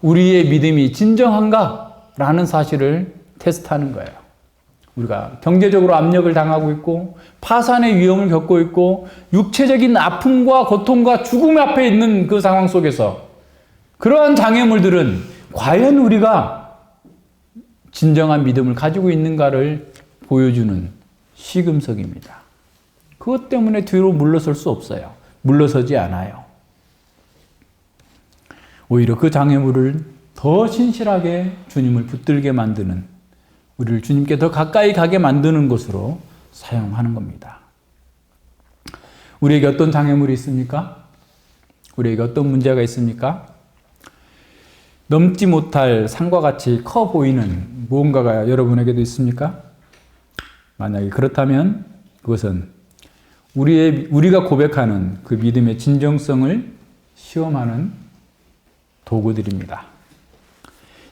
우리의 믿음이 진정한가? 라는 사실을 테스트하는 거예요. 우리가 경제적으로 압력을 당하고 있고 파산의 위험을 겪고 있고 육체적인 아픔과 고통과 죽음 앞에 있는 그 상황 속에서 그러한 장애물들은 과연 우리가 진정한 믿음을 가지고 있는가를 보여주는 시금석입니다. 그것 때문에 뒤로 물러설 수 없어요. 물러서지 않아요. 오히려 그 장애물을 더 신실하게 주님을 붙들게 만드는, 우리를 주님께 더 가까이 가게 만드는 것으로 사용하는 겁니다. 우리에게 어떤 장애물이 있습니까? 우리에게 어떤 문제가 있습니까? 넘지 못할 산과 같이 커 보이는 무언가가 여러분에게도 있습니까? 만약에 그렇다면 그것은 우리가 고백하는 그 믿음의 진정성을 시험하는 도구들입니다.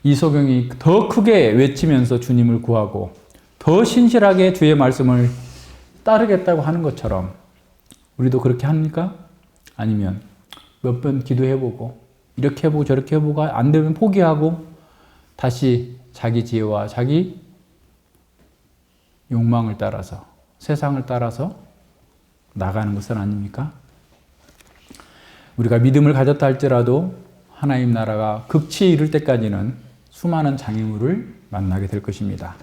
이 소경이 더 크게 외치면서 주님을 구하고 더 신실하게 주의 말씀을 따르겠다고 하는 것처럼 우리도 그렇게 합니까? 아니면 몇 번 기도해보고 이렇게 해보고 저렇게 해보고 안 되면 포기하고 다시 자기 지혜와 자기 욕망을 따라서 세상을 따라서 나가는 것은 아닙니까? 우리가 믿음을 가졌다 할지라도 하나님 나라가 극치에 이를 때까지는 수많은 장애물을 만나게 될 것입니다.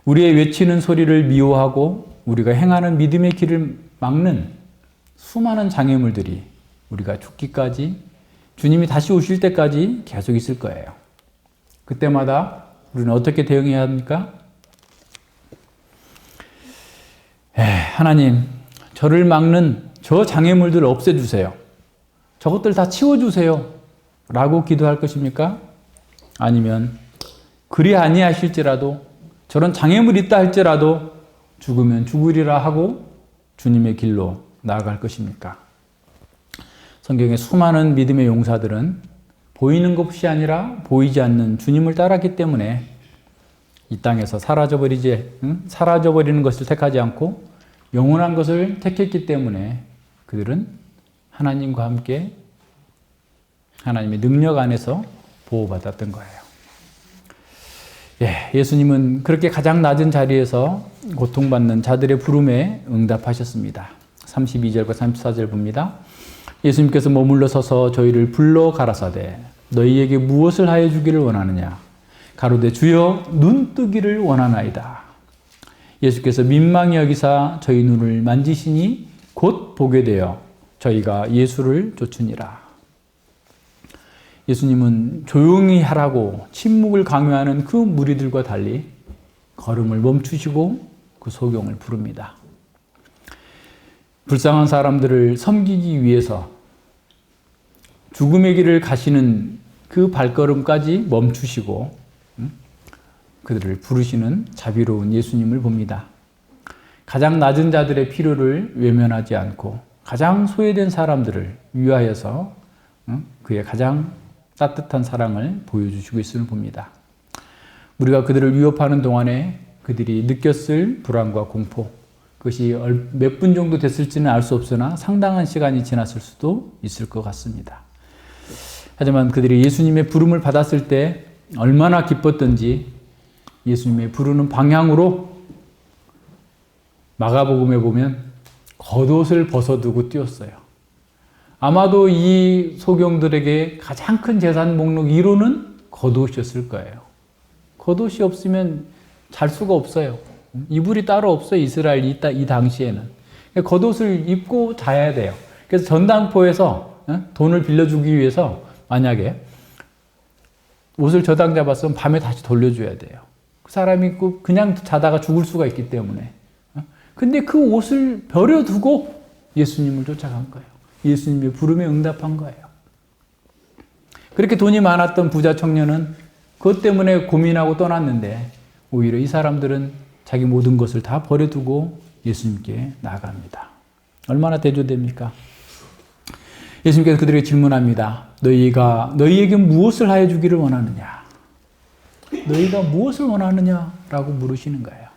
우리의 외치는 소리를 미워하고 우리가 행하는 믿음의 길을 막는 수많은 장애물들이 우리가 죽기까지, 주님이 다시 오실 때까지 계속 있을 거예요. 그때마다 우리는 어떻게 대응해야 합니까? 하나님, 저를 막는 저 장애물들을 없애주세요. 저것들 다 치워주세요. 라고 기도할 것입니까? 아니면 그리 아니하실지라도 저런 장애물이 있다 할지라도 죽으면 죽으리라 하고 주님의 길로 나아갈 것입니까? 성경의 수많은 믿음의 용사들은 보이는 것이 아니라 보이지 않는 주님을 따랐기 때문에 이 땅에서 사라져버리는 것을 택하지 않고 영원한 것을 택했기 때문에 그들은 하나님과 함께 하나님의 능력 안에서 보호받았던 거예요. 예수님은 그렇게 가장 낮은 자리에서 고통받는 자들의 부름에 응답하셨습니다. 32절과 34절 봅니다. 예수님께서 머물러 서서 저희를 불러 가라사대 너희에게 무엇을 하여 주기를 원하느냐? 가로되 주여 눈뜨기를 원하나이다. 예수께서 민망히 여기사 저희 눈을 만지시니 곧 보게 되어 저희가 예수를 쫓으니라. 예수님은 조용히 하라고 침묵을 강요하는 그 무리들과 달리 걸음을 멈추시고 그 소경을 부릅니다. 불쌍한 사람들을 섬기기 위해서 죽음의 길을 가시는 그 발걸음까지 멈추시고 그들을 부르시는 자비로운 예수님을 봅니다. 가장 낮은 자들의 필요를 외면하지 않고 가장 소외된 사람들을 위하여서 그의 가장 따뜻한 사랑을 보여주시고 있음을 봅니다. 우리가 그들을 위협하는 동안에 그들이 느꼈을 불안과 공포, 그것이 몇 분 정도 됐을지는 알 수 없으나 상당한 시간이 지났을 수도 있을 것 같습니다. 하지만 그들이 예수님의 부름을 받았을 때 얼마나 기뻤던지 예수님의 부르는 방향으로 마가복음에 보면 겉옷을 벗어두고 뛰었어요. 아마도 이 소경들에게 가장 큰 재산 목록 1호는 겉옷이었을 거예요. 겉옷이 없으면 잘 수가 없어요. 이불이 따로 없어요. 이스라엘 이 당시에는. 겉옷을 입고 자야 돼요. 그래서 전당포에서 돈을 빌려주기 위해서 만약에 옷을 저당 잡았으면 밤에 다시 돌려줘야 돼요. 그 사람이 그냥 자다가 죽을 수가 있기 때문에. 근데 그 옷을 버려두고 예수님을 쫓아간 거예요. 예수님의 부름에 응답한 거예요. 그렇게 돈이 많았던 부자 청년은 그것 때문에 고민하고 떠났는데 오히려 이 사람들은 자기 모든 것을 다 버려두고 예수님께 나아갑니다. 얼마나 대조됩니까? 예수님께서 그들에게 질문합니다. 너희에게 무엇을 하여 주기를 원하느냐? 너희가 무엇을 원하느냐? 라고 물으시는 거예요.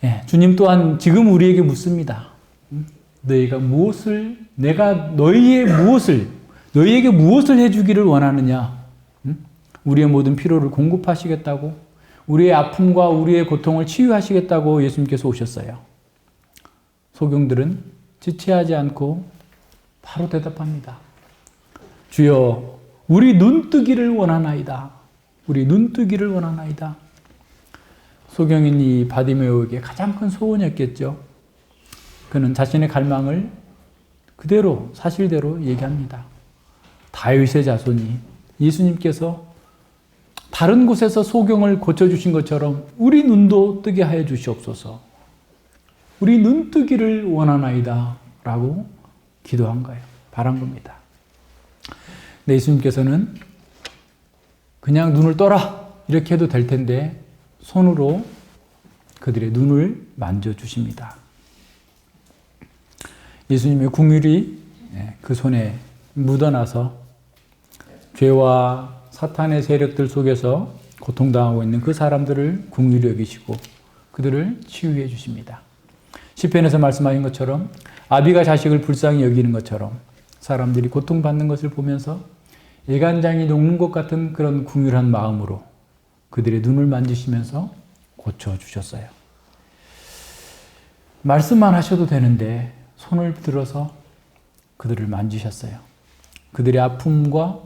예, 주님 또한 지금 우리에게 묻습니다. 내가 너희에게 무엇을 해주기를 원하느냐? 우리의 모든 피로를 공급하시겠다고, 우리의 아픔과 우리의 고통을 치유하시겠다고 예수님께서 오셨어요. 소경들은 지체하지 않고 바로 대답합니다. 주여, 우리 눈뜨기를 원하나이다. 우리 눈뜨기를 원하나이다. 소경인 이 바디메오에게 가장 큰 소원이었겠죠. 그는 자신의 갈망을 그대로 사실대로 얘기합니다. 다윗의 자손이 예수님께서 다른 곳에서 소경을 고쳐주신 것처럼 우리 눈도 뜨게 하여 주시옵소서. 우리 눈뜨기를 원하나이다 라고 기도한 거예요. 바란 겁니다. 근데 예수님께서는 그냥 눈을 떠라 이렇게 해도 될 텐데 손으로 그들의 눈을 만져주십니다. 예수님의 긍휼이 그 손에 묻어나서 죄와 사탄의 세력들 속에서 고통당하고 있는 그 사람들을 긍휼히 여기시고 그들을 치유해 주십니다. 시편에서 말씀하신 것처럼 아비가 자식을 불쌍히 여기는 것처럼 사람들이 고통받는 것을 보면서 예간장이 녹는 것 같은 그런 긍휼한 마음으로 그들의 눈을 만지시면서 고쳐주셨어요. 말씀만 하셔도 되는데 손을 들어서 그들을 만지셨어요. 그들의 아픔과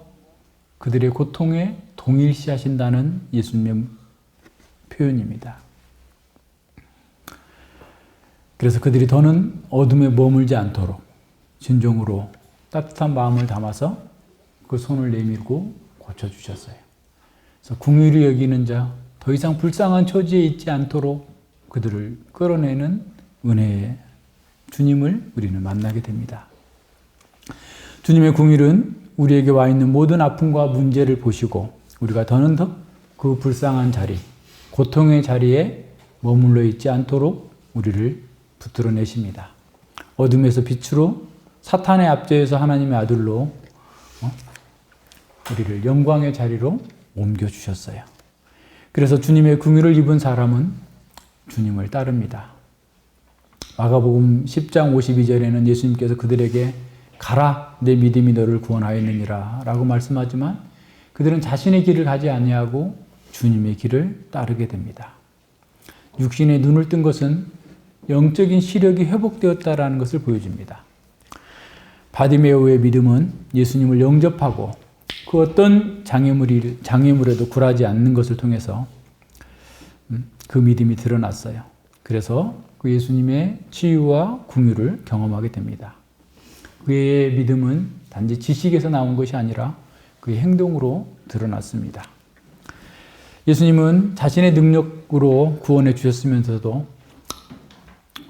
그들의 고통에 동일시 하신다는 예수님의 표현입니다. 그래서 그들이 더는 어둠에 머물지 않도록 진정으로 따뜻한 마음을 담아서 그 손을 내밀고 고쳐주셨어요. 그래서 긍휼히 여기는 자, 더 이상 불쌍한 처지에 있지 않도록 그들을 끌어내는 은혜의 주님을 우리는 만나게 됩니다. 주님의 긍휼은 우리에게 와 있는 모든 아픔과 문제를 보시고 우리가 더는 더 그 불쌍한 자리, 고통의 자리에 머물러 있지 않도록 우리를 붙들어 내십니다. 어둠에서 빛으로, 사탄의 압제에서 하나님의 아들로 우리를 영광의 자리로 옮겨주셨어요. 그래서 주님의 긍휼을 입은 사람은 주님을 따릅니다. 마가복음 10장 52절에는 예수님께서 그들에게 가라, 내 믿음이 너를 구원하였느니라 라고 말씀하지만 그들은 자신의 길을 가지 아니하고 주님의 길을 따르게 됩니다. 육신의 눈을 뜬 것은 영적인 시력이 회복되었다라는 것을 보여줍니다. 바디메오의 믿음은 예수님을 영접하고 그 어떤 장애물에도 굴하지 않는 것을 통해서 그 믿음이 드러났어요. 그래서 그 예수님의 치유와 긍휼을 경험하게 됩니다. 그의 믿음은 단지 지식에서 나온 것이 아니라 그의 행동으로 드러났습니다. 예수님은 자신의 능력으로 구원해 주셨으면서도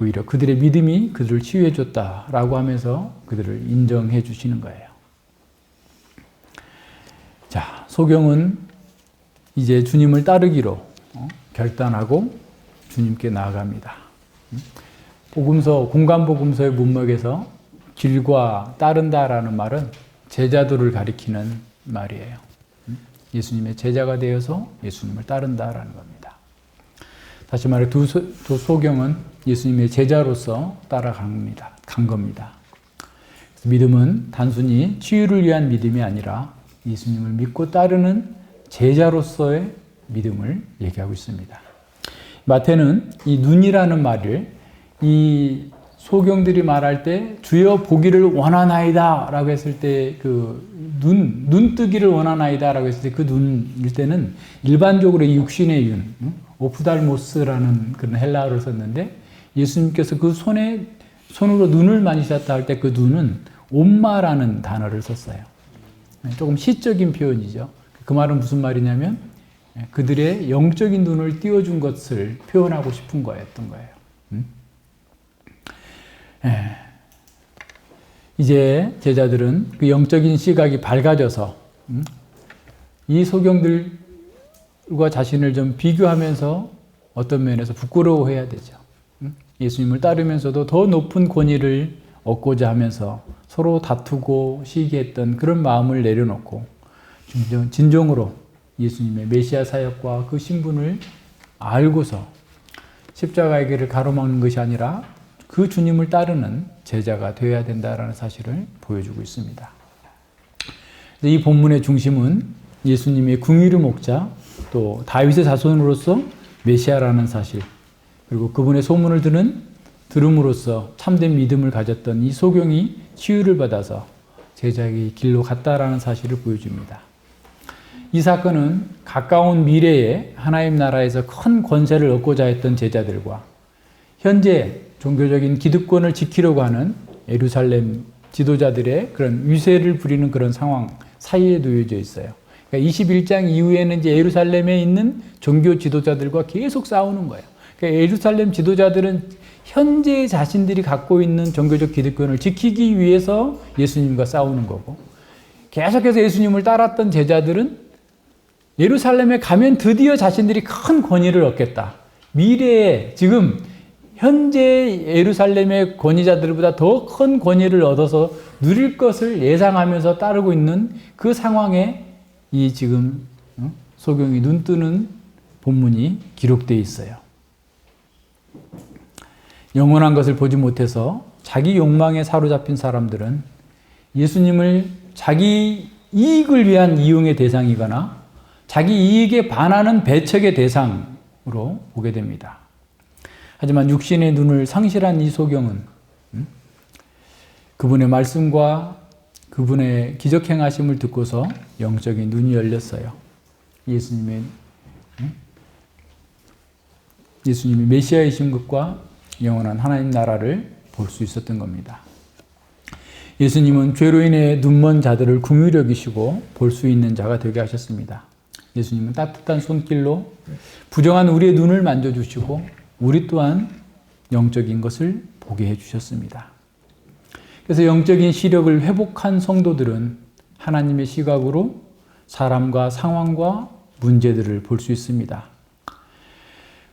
오히려 그들의 믿음이 그들을 치유해 줬다라고 하면서 그들을 인정해 주시는 거예요. 자, 소경은 이제 주님을 따르기로 결단하고 주님께 나아갑니다. 공관복음서의 문맥에서 길과 따른다라는 말은 제자도를 가리키는 말이에요. 예수님의 제자가 되어서 예수님을 따른다라는 겁니다. 다시 말해 두 소경은 예수님의 제자로서 따라간 겁니다. 믿음은 단순히 치유를 위한 믿음이 아니라 예수님을 믿고 따르는 제자로서의 믿음을 얘기하고 있습니다. 마태는 이 눈이라는 말을 이 소경들이 말할 때 주여 보기를 원하나이다 라고 했을 때 그 눈 뜨기를 원하나이다 라고 했을 때 그 눈일 때는 일반적으로 이 육신의 윤, 오프달모스라는 그런 헬라어를 썼는데 예수님께서 그 손으로 눈을 만지셨다 할 때 그 눈은 옴마라는 단어를 썼어요. 조금 시적인 표현이죠. 그 말은 무슨 말이냐면 그들의 영적인 눈을 띄워준 것을 표현하고 싶은 거였던 거예요. 이제 제자들은 그 영적인 시각이 밝아져서 이 소경들과 자신을 좀 비교하면서 어떤 면에서 부끄러워해야 되죠. 예수님을 따르면서도 더 높은 권위를 얻고자 하면서 서로 다투고 시기했던 그런 마음을 내려놓고 진정으로 예수님의 메시아 사역과 그 신분을 알고서 십자가의 길을 가로막는 것이 아니라 그 주님을 따르는 제자가 되어야 된다라는 사실을 보여주고 있습니다. 이 본문의 중심은 예수님의 궁유리 목자, 또 다윗의 자손으로서 메시아라는 사실, 그리고 그분의 소문을 들음으로써 참된 믿음을 가졌던 이 소경이 치유를 받아서 제자의 길로 갔다라는 사실을 보여줍니다. 이 사건은 가까운 미래에 하나님 나라에서 큰 권세를 얻고자 했던 제자들과 현재 종교적인 기득권을 지키려고 하는 예루살렘 지도자들의 그런 위세를 부리는 그런 상황 사이에 놓여져 있어요. 그러니까 21장 이후에는 이제 예루살렘에 있는 종교 지도자들과 계속 싸우는 거예요. 그러니까 예루살렘 지도자들은 현재 자신들이 갖고 있는 종교적 기득권을 지키기 위해서 예수님과 싸우는 거고, 계속해서 예수님을 따랐던 제자들은 예루살렘에 가면 드디어 자신들이 큰 권위를 얻겠다. 미래에 지금 현재 예루살렘의 권위자들보다 더 큰 권위를 얻어서 누릴 것을 예상하면서 따르고 있는 그 상황에 이 지금 소경이 눈뜨는 본문이 기록되어 있어요. 영원한 것을 보지 못해서 자기 욕망에 사로잡힌 사람들은 예수님을 자기 이익을 위한 이용의 대상이거나 자기 이익에 반하는 배척의 대상으로 보게 됩니다. 하지만 육신의 눈을 상실한 이 소경은 그분의 말씀과 그분의 기적 행하심을 듣고서 영적인 눈이 열렸어요. 예수님의 메시아이신 것과 영원한 하나님 나라를 볼 수 있었던 겁니다. 예수님은 죄로 인해 눈먼 자들을 긍휼히 여기시고 볼 수 있는 자가 되게 하셨습니다. 예수님은 따뜻한 손길로 부정한 우리의 눈을 만져주시고 우리 또한 영적인 것을 보게 해주셨습니다. 그래서 영적인 시력을 회복한 성도들은 하나님의 시각으로 사람과 상황과 문제들을 볼 수 있습니다.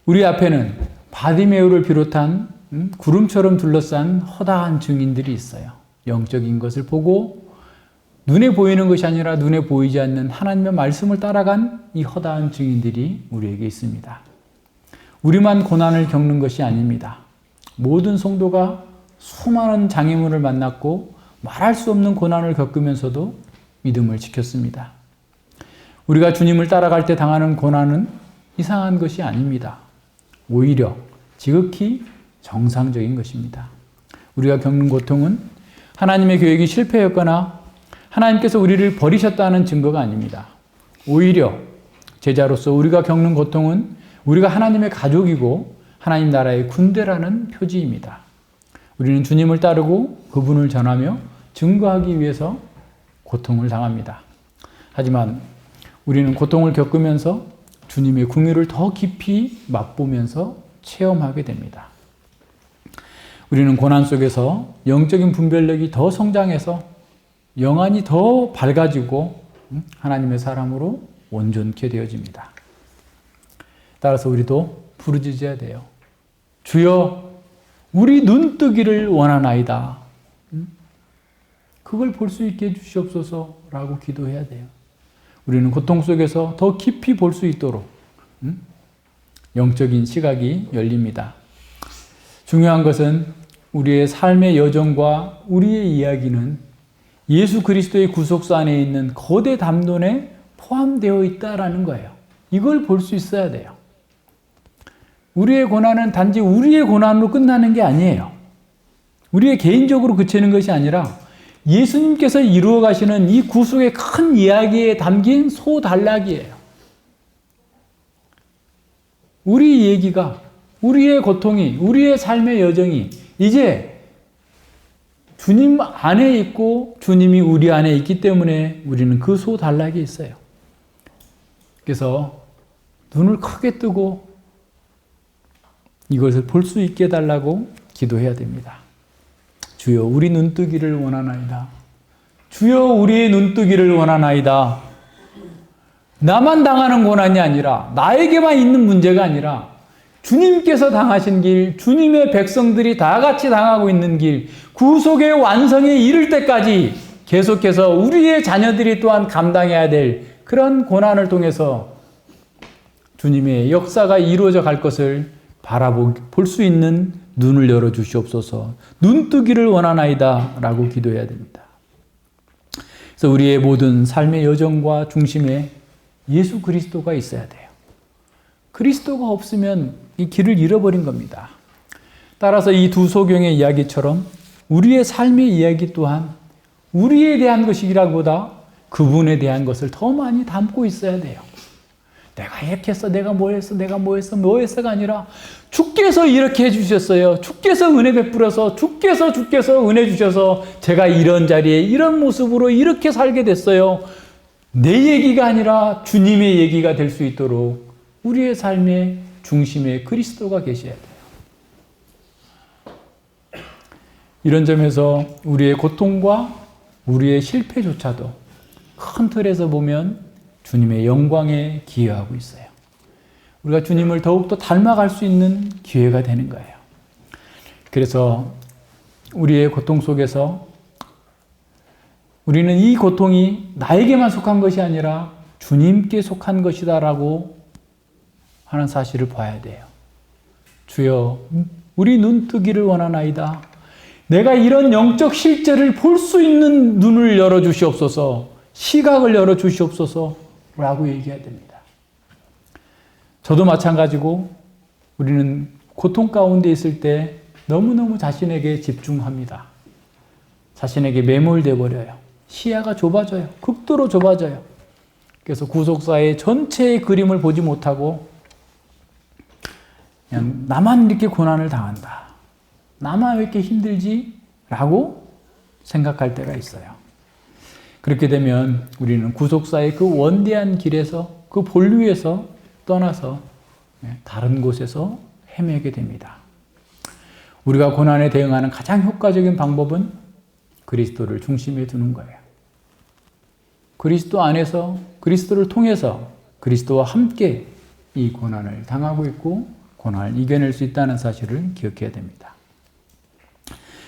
우리 앞에는 바디메오를 비롯한 구름처럼 둘러싼 허다한 증인들이 있어요. 영적인 것을 보고 눈에 보이는 것이 아니라 눈에 보이지 않는 하나님의 말씀을 따라간 이 허다한 증인들이 우리에게 있습니다. 우리만 고난을 겪는 것이 아닙니다. 모든 성도가 수많은 장애물을 만났고 말할 수 없는 고난을 겪으면서도 믿음을 지켰습니다. 우리가 주님을 따라갈 때 당하는 고난은 이상한 것이 아닙니다. 오히려 지극히 정상적인 것입니다. 우리가 겪는 고통은 하나님의 계획이 실패였거나 하나님께서 우리를 버리셨다는 증거가 아닙니다. 오히려 제자로서 우리가 겪는 고통은 우리가 하나님의 가족이고 하나님 나라의 군대라는 표지입니다. 우리는 주님을 따르고 그분을 전하며 증거하기 위해서 고통을 당합니다. 하지만 우리는 고통을 겪으면서 주님의 긍휼을 더 깊이 맛보면서 체험하게 됩니다. 우리는 고난 속에서 영적인 분별력이 더 성장해서 영안이 더 밝아지고 하나님의 사람으로 온전케 되어집니다. 따라서 우리도 부르짖어야 돼요. 주여, 우리 눈뜨기를 원하나이다. 그걸 볼 수 있게 해주시옵소서라고 기도해야 돼요. 우리는 고통 속에서 더 깊이 볼 수 있도록 영적인 시각이 열립니다. 중요한 것은 우리의 삶의 여정과 우리의 이야기는 예수 그리스도의 구속사 안에 있는 거대 담론에 포함되어 있다라는 거예요. 이걸 볼 수 있어야 돼요. 우리의 고난은 단지 우리의 고난으로 끝나는 게 아니에요. 우리의 개인적으로 그치는 것이 아니라 예수님께서 이루어 가시는 이 구속의 큰 이야기에 담긴 소단락이에요. 우리 얘기가, 우리의 고통이, 우리의 삶의 여정이 이제 주님 안에 있고 주님이 우리 안에 있기 때문에 우리는 그 소단락에 있어요. 그래서 눈을 크게 뜨고 이것을 볼 수 있게 해달라고 기도해야 됩니다. 주여, 우리 눈뜨기를 원하나이다. 주여, 우리의 눈뜨기를 원하나이다. 나만 당하는 고난이 아니라, 나에게만 있는 문제가 아니라 주님께서 당하신 길, 주님의 백성들이 다 같이 당하고 있는 길, 구속의 완성에 이를 때까지 계속해서 우리의 자녀들이 또한 감당해야 될 그런 고난을 통해서 주님의 역사가 이루어져 갈 것을 볼 수 있는 눈을 열어주시옵소서. 눈뜨기를 원하나이다 라고 기도해야 됩니다. 그래서 우리의 모든 삶의 여정과 중심에 예수 그리스도가 있어야 돼요. 그리스도가 없으면 이 길을 잃어버린 겁니다. 따라서 이 두 소경의 이야기처럼 우리의 삶의 이야기 또한 우리에 대한 것이라기보다 그분에 대한 것을 더 많이 담고 있어야 돼요. 내가 이렇게 했어, 내가 뭐 했어가 아니라 주께서 이렇게 해주셨어요. 주께서 은혜 베풀어서 주께서 은혜 주셔서 제가 이런 자리에 이런 모습으로 이렇게 살게 됐어요. 내 얘기가 아니라 주님의 얘기가 될 수 있도록 우리의 삶의 중심에 그리스도가 계셔야 돼요. 이런 점에서 우리의 고통과 우리의 실패조차도 큰 틀에서 보면 주님의 영광에 기여하고 있어요. 우리가 주님을 더욱더 닮아갈 수 있는 기회가 되는 거예요. 그래서 우리의 고통 속에서 우리는 이 고통이 나에게만 속한 것이 아니라 주님께 속한 것이다라고 하는 사실을 봐야 돼요. 주여, 우리 눈뜨기를 원하나이다. 내가 이런 영적 실제를 볼 수 있는 눈을 열어주시옵소서, 시각을 열어주시옵소서 라고 얘기해야 됩니다. 저도 마찬가지고 우리는 고통 가운데 있을 때 너무너무 자신에게 집중합니다. 자신에게 매몰돼 버려요. 시야가 좁아져요. 극도로 좁아져요. 그래서 구속사의 전체의 그림을 보지 못하고 그냥 나만 이렇게 고난을 당한다. 나만 왜 이렇게 힘들지? 라고 생각할 때가 있어요. 그렇게 되면 우리는 구속사의 그 원대한 길에서, 그 본류에서 떠나서 다른 곳에서 헤매게 됩니다. 우리가 고난에 대응하는 가장 효과적인 방법은 그리스도를 중심에 두는 거예요. 그리스도 안에서, 그리스도를 통해서 그리스도와 함께 이 고난을 당하고 있고 고난을 이겨낼 수 있다는 사실을 기억해야 됩니다.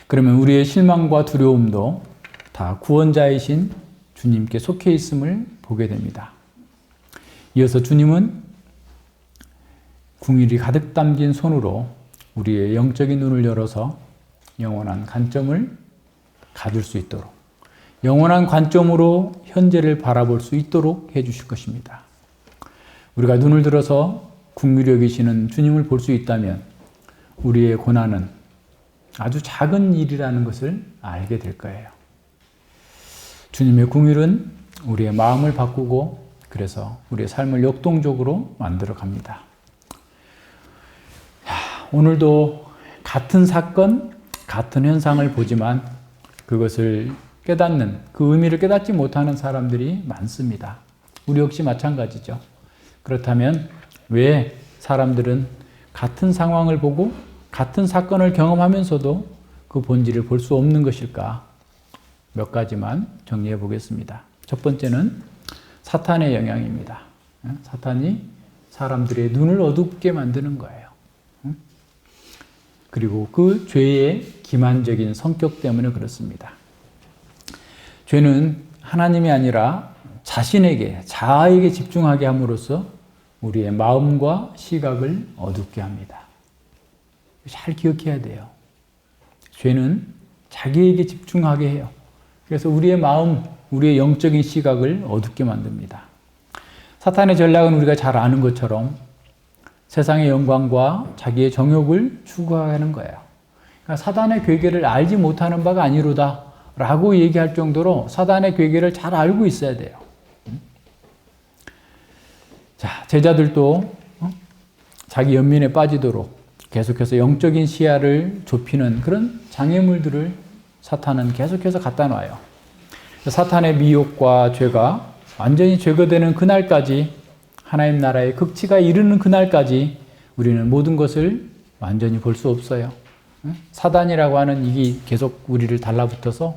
그러면 우리의 실망과 두려움도 다 구원자이신 주님께 속해 있음을 보게 됩니다. 이어서 주님은 궁일이 가득 담긴 손으로 우리의 영적인 눈을 열어서 영원한 관점을 가질 수 있도록, 영원한 관점으로 현재를 바라볼 수 있도록 해주실 것입니다. 우리가 눈을 들어서 긍휼히 여기시는 주님을 볼 수 있다면 우리의 고난은 아주 작은 일이라는 것을 알게 될 거예요. 주님의 긍휼은 우리의 마음을 바꾸고 그래서 우리의 삶을 역동적으로 만들어 갑니다. 오늘도 같은 사건, 같은 현상을 보지만 그것을 깨닫는, 그 의미를 깨닫지 못하는 사람들이 많습니다. 우리 역시 마찬가지죠. 그렇다면 왜 사람들은 같은 상황을 보고 같은 사건을 경험하면서도 그 본질을 볼 수 없는 것일까? 몇 가지만 정리해 보겠습니다. 첫 번째는 사탄의 영향입니다. 사탄이 사람들의 눈을 어둡게 만드는 거예요. 그리고 그 죄의 기만적인 성격 때문에 그렇습니다. 죄는 하나님이 아니라 자신에게, 자아에게 집중하게 함으로써 우리의 마음과 시각을 어둡게 합니다. 잘 기억해야 돼요. 죄는 자기에게 집중하게 해요. 그래서 우리의 마음, 우리의 영적인 시각을 어둡게 만듭니다. 사탄의 전략은 우리가 잘 아는 것처럼 세상의 영광과 자기의 정욕을 추구하는 거예요. 그러니까 사단의 괴계를 알지 못하는 바가 아니로다 라고 얘기할 정도로 사단의 괴계를 잘 알고 있어야 돼요. 자, 제자들도 자기 연민에 빠지도록 계속해서 영적인 시야를 좁히는 그런 장애물들을 사탄은 계속해서 갖다 놔요. 사탄의 미혹과 죄가 완전히 제거되는 그날까지, 하나님 나라의 극치가 이르는 그날까지 우리는 모든 것을 완전히 볼 수 없어요. 사단이라고 하는 이게 계속 우리를 달라붙어서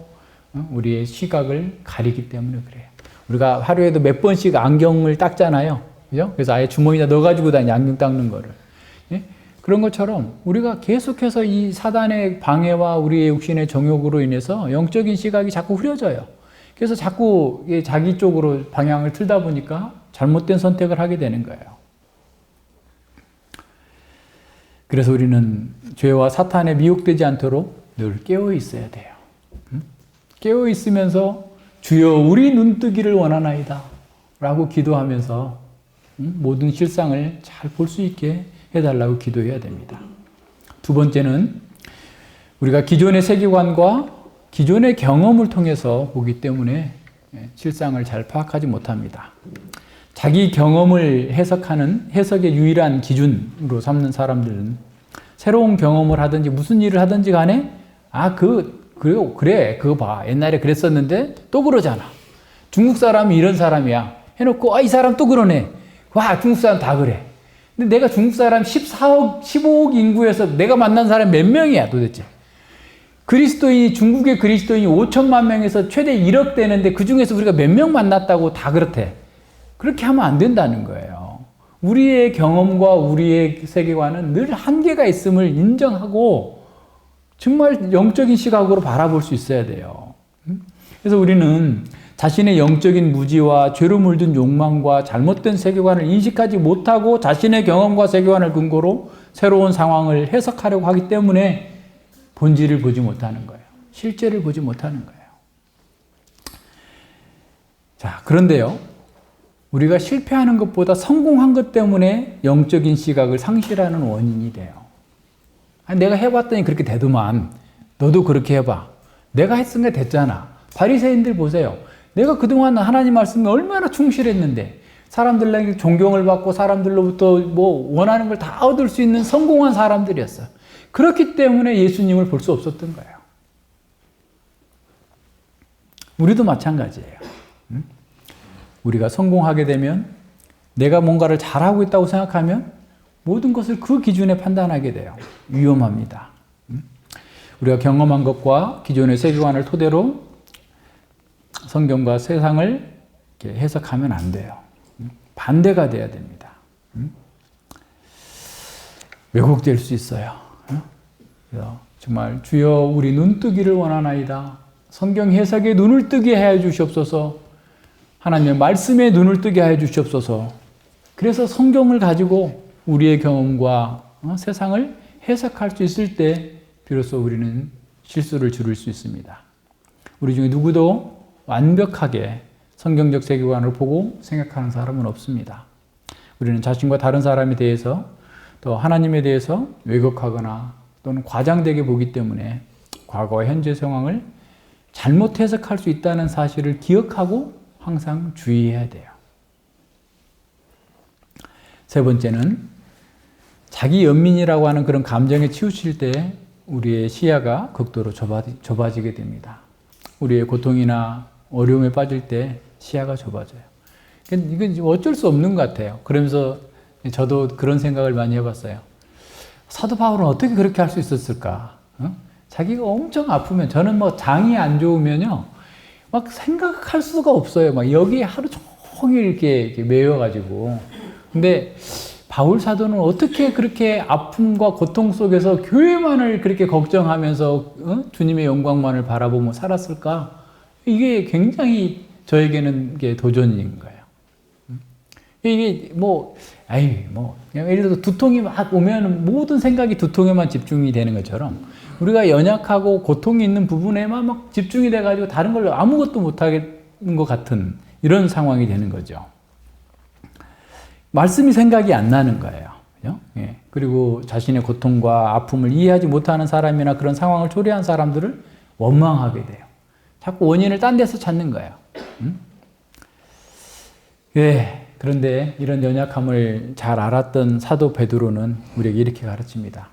우리의 시각을 가리기 때문에 그래요. 우리가 하루에도 몇 번씩 안경을 닦잖아요. 그죠? 그래서 아예 주머니에다 넣어가지고 다니, 안경 닦는 거를. 예? 그런 것처럼 우리가 계속해서 이 사단의 방해와 우리의 육신의 정욕으로 인해서 영적인 시각이 자꾸 흐려져요. 그래서 자꾸 자기 쪽으로 방향을 틀다 보니까 잘못된 선택을 하게 되는 거예요. 그래서 우리는 죄와 사탄에 미혹되지 않도록 늘 깨어 있어야 돼요. 깨어 있으면서 주여 우리 눈뜨기를 원하나이다 라고 기도하면서 모든 실상을 잘 볼 수 있게 해달라고 기도해야 됩니다. 두 번째는 우리가 기존의 세계관과 기존의 경험을 통해서 보기 때문에 실상을 잘 파악하지 못합니다. 자기 경험을 해석하는 해석의 유일한 기준으로 삼는 사람들은 새로운 경험을 하든지 무슨 일을 하든지 간에 그래 그거 봐 옛날에 그랬었는데 또 그러잖아. 중국 사람이 이런 사람이야 해놓고 이 사람 또 그러네. 와 중국 사람 다 그래. 근데 내가 중국 사람 14억 15억 인구에서 내가 만난 사람 몇 명이야 도대체. 중국의 그리스도인이 5천만 명에서 최대 1억 되는데 그 중에서 우리가 몇 명 만났다고 다 그렇대. 그렇게 하면 안 된다는 거예요. 우리의 경험과 우리의 세계관은 늘 한계가 있음을 인정하고 정말 영적인 시각으로 바라볼 수 있어야 돼요. 그래서 우리는 자신의 영적인 무지와 죄로 물든 욕망과 잘못된 세계관을 인식하지 못하고 자신의 경험과 세계관을 근거로 새로운 상황을 해석하려고 하기 때문에 본질을 보지 못하는 거예요. 실제를 보지 못하는 거예요. 자, 그런데요. 우리가 실패하는 것보다 성공한 것 때문에 영적인 시각을 상실하는 원인이 돼요. 내가 해봤더니 그렇게 되더만 너도 그렇게 해봐. 내가 했으니까 됐잖아. 바리새인들 보세요. 내가 그동안 하나님 말씀에 얼마나 충실했는데 사람들에게 존경을 받고 사람들로부터 원하는 걸 다 얻을 수 있는 성공한 사람들이었어요. 그렇기 때문에 예수님을 볼 수 없었던 거예요. 우리도 마찬가지예요. 우리가 성공하게 되면 내가 뭔가를 잘하고 있다고 생각하면 모든 것을 그 기준에 판단하게 돼요. 위험합니다. 우리가 경험한 것과 기존의 세계관을 토대로 성경과 세상을 해석하면 안 돼요. 반대가 돼야 됩니다. 왜곡될 수 있어요. 그래서 정말 주여 우리 눈뜨기를 원하나이다. 성경 해석에 눈을 뜨게 해 주시옵소서. 하나님의 말씀에 눈을 뜨게 해 주시옵소서. 그래서 성경을 가지고 우리의 경험과 세상을 해석할 수 있을 때 비로소 우리는 실수를 줄일 수 있습니다. 우리 중에 누구도 완벽하게 성경적 세계관을 보고 생각하는 사람은 없습니다. 우리는 자신과 다른 사람에 대해서 또 하나님에 대해서 왜곡하거나 또는 과장되게 보기 때문에 과거와 현재 상황을 잘못 해석할 수 있다는 사실을 기억하고 항상 주의해야 돼요. 세 번째는 자기 연민이라고 하는 그런 감정에 치우칠 때 우리의 시야가 극도로 좁아지게 됩니다. 우리의 고통이나 어려움에 빠질 때 시야가 좁아져요. 이건 어쩔 수 없는 것 같아요. 그러면서 저도 그런 생각을 많이 해봤어요. 사도 바울은 어떻게 그렇게 할 수 있었을까? 자기가 엄청 아프면, 저는 장이 안 좋으면요, 막 생각할 수가 없어요. 막 여기에 하루 종일 이렇게 메여가지고. 근데 바울 사도는 어떻게 그렇게 아픔과 고통 속에서 교회만을 그렇게 걱정하면서 주님의 영광만을 바라보며 살았을까? 이게 굉장히 저에게는 도전인 거예요. 이게 그냥 예를 들어서 두통이 막 오면 모든 생각이 두통에만 집중이 되는 것처럼 우리가 연약하고 고통이 있는 부분에만 막 집중이 돼가지고 다른 걸 아무것도 못하는 것 같은 이런 상황이 되는 거죠. 말씀이 생각이 안 나는 거예요. 예. 그리고 자신의 고통과 아픔을 이해하지 못하는 사람이나 그런 상황을 초래한 사람들을 원망하게 돼요. 자꾸 원인을 딴 데서 찾는 거예요. 예. 그런데 이런 연약함을 잘 알았던 사도 베드로는 우리에게 이렇게 가르칩니다.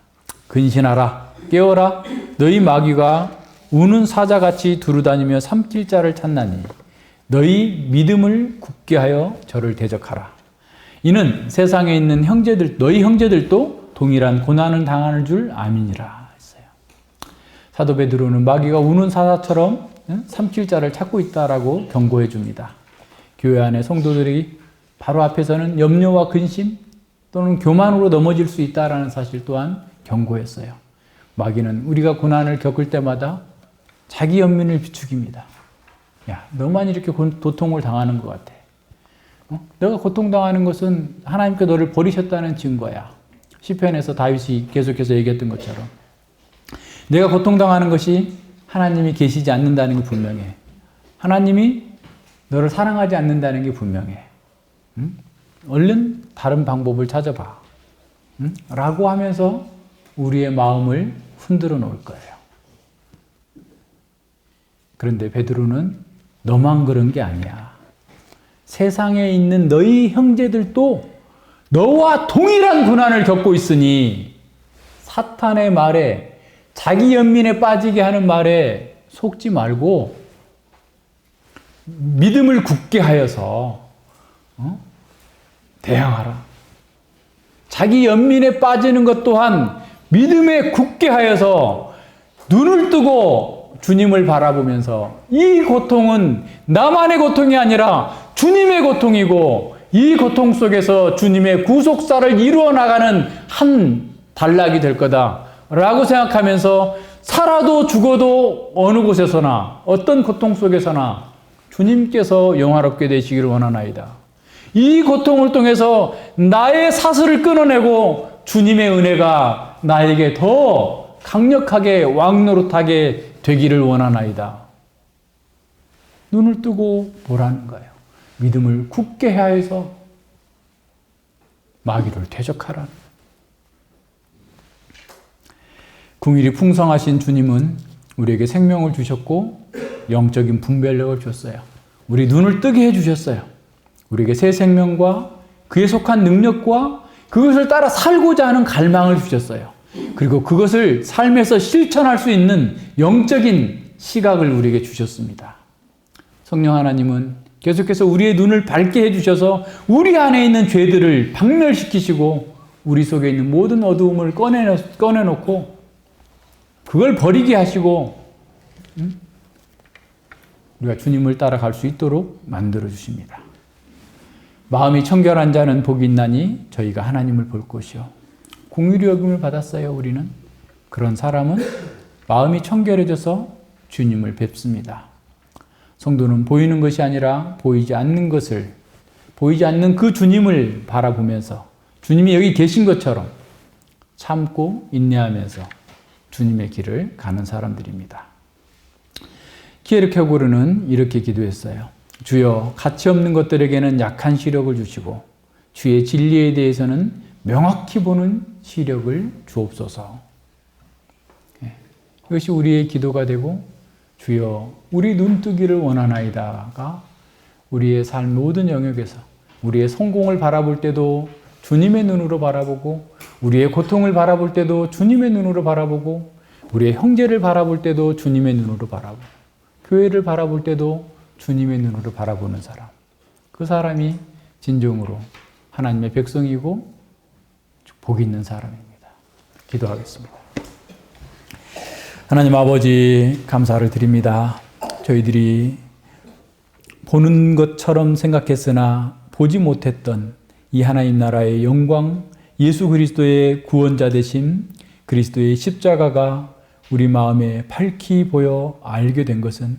근신하라, 깨어라, 너희 마귀가 우는 사자같이 두루다니며 삼킬 자를 찾나니 너희 믿음을 굳게 하여 저를 대적하라. 이는 세상에 있는 너희 형제들도 동일한 고난을 당하는 줄 아미니라 했어요. 사도 베드로는 마귀가 우는 사자처럼 삼킬 자를 찾고 있다라고 경고해 줍니다. 교회 안에 성도들이 바로 앞에서는 염려와 근심 또는 교만으로 넘어질 수 있다라는 사실 또한 경고했어요. 마귀는 우리가 고난을 겪을 때마다 자기 연민을 비추깁니다. 야, 너만 이렇게 고통을 당하는 것 같아. 내가 고통당하는 것은 하나님께 너를 버리셨다는 증거야. 시편에서 다윗이 계속해서 얘기했던 것처럼 내가 고통당하는 것이 하나님이 계시지 않는다는 게 분명해. 하나님이 너를 사랑하지 않는다는 게 분명해. 응? 얼른 다른 방법을 찾아봐. 응? 라고 하면서 우리의 마음을 흔들어 놓을 거예요. 그런데 베드로는 너만 그런 게 아니야. 세상에 있는 너희 형제들도 너와 동일한 고난을 겪고 있으니 사탄의 말에, 자기 연민에 빠지게 하는 말에 속지 말고 믿음을 굳게 하여서 대항하라. 자기 연민에 빠지는 것 또한 믿음에 굳게 하여서 눈을 뜨고 주님을 바라보면서 이 고통은 나만의 고통이 아니라 주님의 고통이고 이 고통 속에서 주님의 구속사를 이루어 나가는 한 단락이 될 거다 라고 생각하면서 살아도 죽어도 어느 곳에서나 어떤 고통 속에서나 주님께서 영화롭게 되시기를 원하나이다. 이 고통을 통해서 나의 사슬을 끊어내고 주님의 은혜가 나에게 더 강력하게 왕노릇하게 되기를 원하나이다. 눈을 뜨고 보라는 거예요. 믿음을 굳게 하여서 마귀를 대적하라. 궁일이 풍성하신 주님은 우리에게 생명을 주셨고 영적인 분별력을 줬어요. 우리 눈을 뜨게 해주셨어요. 우리에게 새 생명과 그에 속한 능력과 그것을 따라 살고자 하는 갈망을 주셨어요. 그리고 그것을 삶에서 실천할 수 있는 영적인 시각을 우리에게 주셨습니다. 성령 하나님은 계속해서 우리의 눈을 밝게 해주셔서 우리 안에 있는 죄들을 박멸시키시고 우리 속에 있는 모든 어두움을 꺼내놓고 그걸 버리게 하시고 우리가 주님을 따라갈 수 있도록 만들어 주십니다. 마음이 청결한 자는 복이 있나니 저희가 하나님을 볼 것이요. 공의로 여김을 받았어요. 우리는 그런 사람은 마음이 청결해져서 주님을 뵙습니다. 성도는 보이는 것이 아니라 보이지 않는 것을, 보이지 않는 그 주님을 바라보면서 주님이 여기 계신 것처럼 참고 인내하면서 주님의 길을 가는 사람들입니다. 키에르케고르는 이렇게 기도했어요. 주여, 가치 없는 것들에게는 약한 시력을 주시고 주의 진리에 대해서는 명확히 보는 시력을 주옵소서. 이것이 우리의 기도가 되고 주여, 우리 눈뜨기를 원하나이다가 우리의 삶 모든 영역에서 우리의 성공을 바라볼 때도 주님의 눈으로 바라보고 우리의 고통을 바라볼 때도 주님의 눈으로 바라보고 우리의 형제를 바라볼 때도 주님의 눈으로 바라보고 교회를 바라볼 때도 주님의 눈으로 바라보는 사람, 그 사람이 진정으로 하나님의 백성이고 복 있는 사람입니다. 기도하겠습니다. 하나님 아버지, 감사를 드립니다. 저희들이 보는 것처럼 생각했으나 보지 못했던 이 하나님 나라의 영광, 예수 그리스도의 구원자 되심, 그리스도의 십자가가 우리 마음에 밝히 보여 알게 된 것은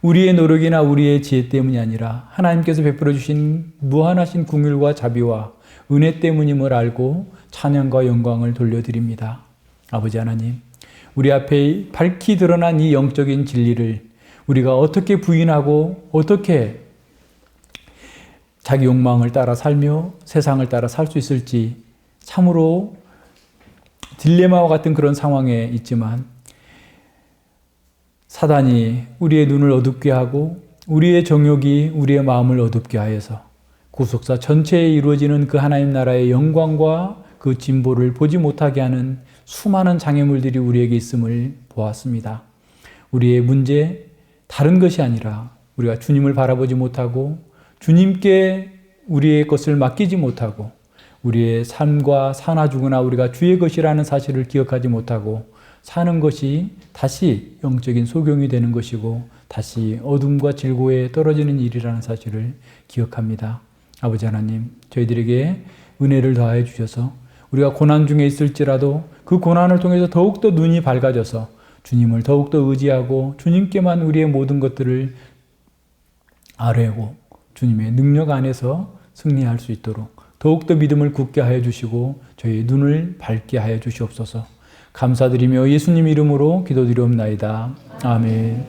우리의 노력이나 우리의 지혜 때문이 아니라 하나님께서 베풀어 주신 무한하신 긍휼과 자비와 은혜 때문임을 알고 찬양과 영광을 돌려드립니다. 아버지 하나님, 우리 앞에 밝히 드러난 이 영적인 진리를 우리가 어떻게 부인하고 어떻게 자기 욕망을 따라 살며 세상을 따라 살 수 있을지 참으로 딜레마와 같은 그런 상황에 있지만 사단이 우리의 눈을 어둡게 하고 우리의 정욕이 우리의 마음을 어둡게 하여서 구속사 전체에 이루어지는 그 하나님 나라의 영광과 그 진보를 보지 못하게 하는 수많은 장애물들이 우리에게 있음을 보았습니다. 우리의 문제, 다른 것이 아니라 우리가 주님을 바라보지 못하고 주님께 우리의 것을 맡기지 못하고 우리의 삶과 사나 죽으나 우리가 주의 것이라는 사실을 기억하지 못하고 사는 것이 다시 영적인 소경이 되는 것이고 다시 어둠과 질고에 떨어지는 일이라는 사실을 기억합니다. 아버지 하나님, 저희들에게 은혜를 더하여 주셔서 우리가 고난 중에 있을지라도 그 고난을 통해서 더욱더 눈이 밝아져서 주님을 더욱더 의지하고 주님께만 우리의 모든 것들을 아뢰고 주님의 능력 안에서 승리할 수 있도록 더욱더 믿음을 굳게 하여 주시고 저희 눈을 밝게 하여 주시옵소서. 감사드리며 예수님 이름으로 기도드리옵나이다. 아멘.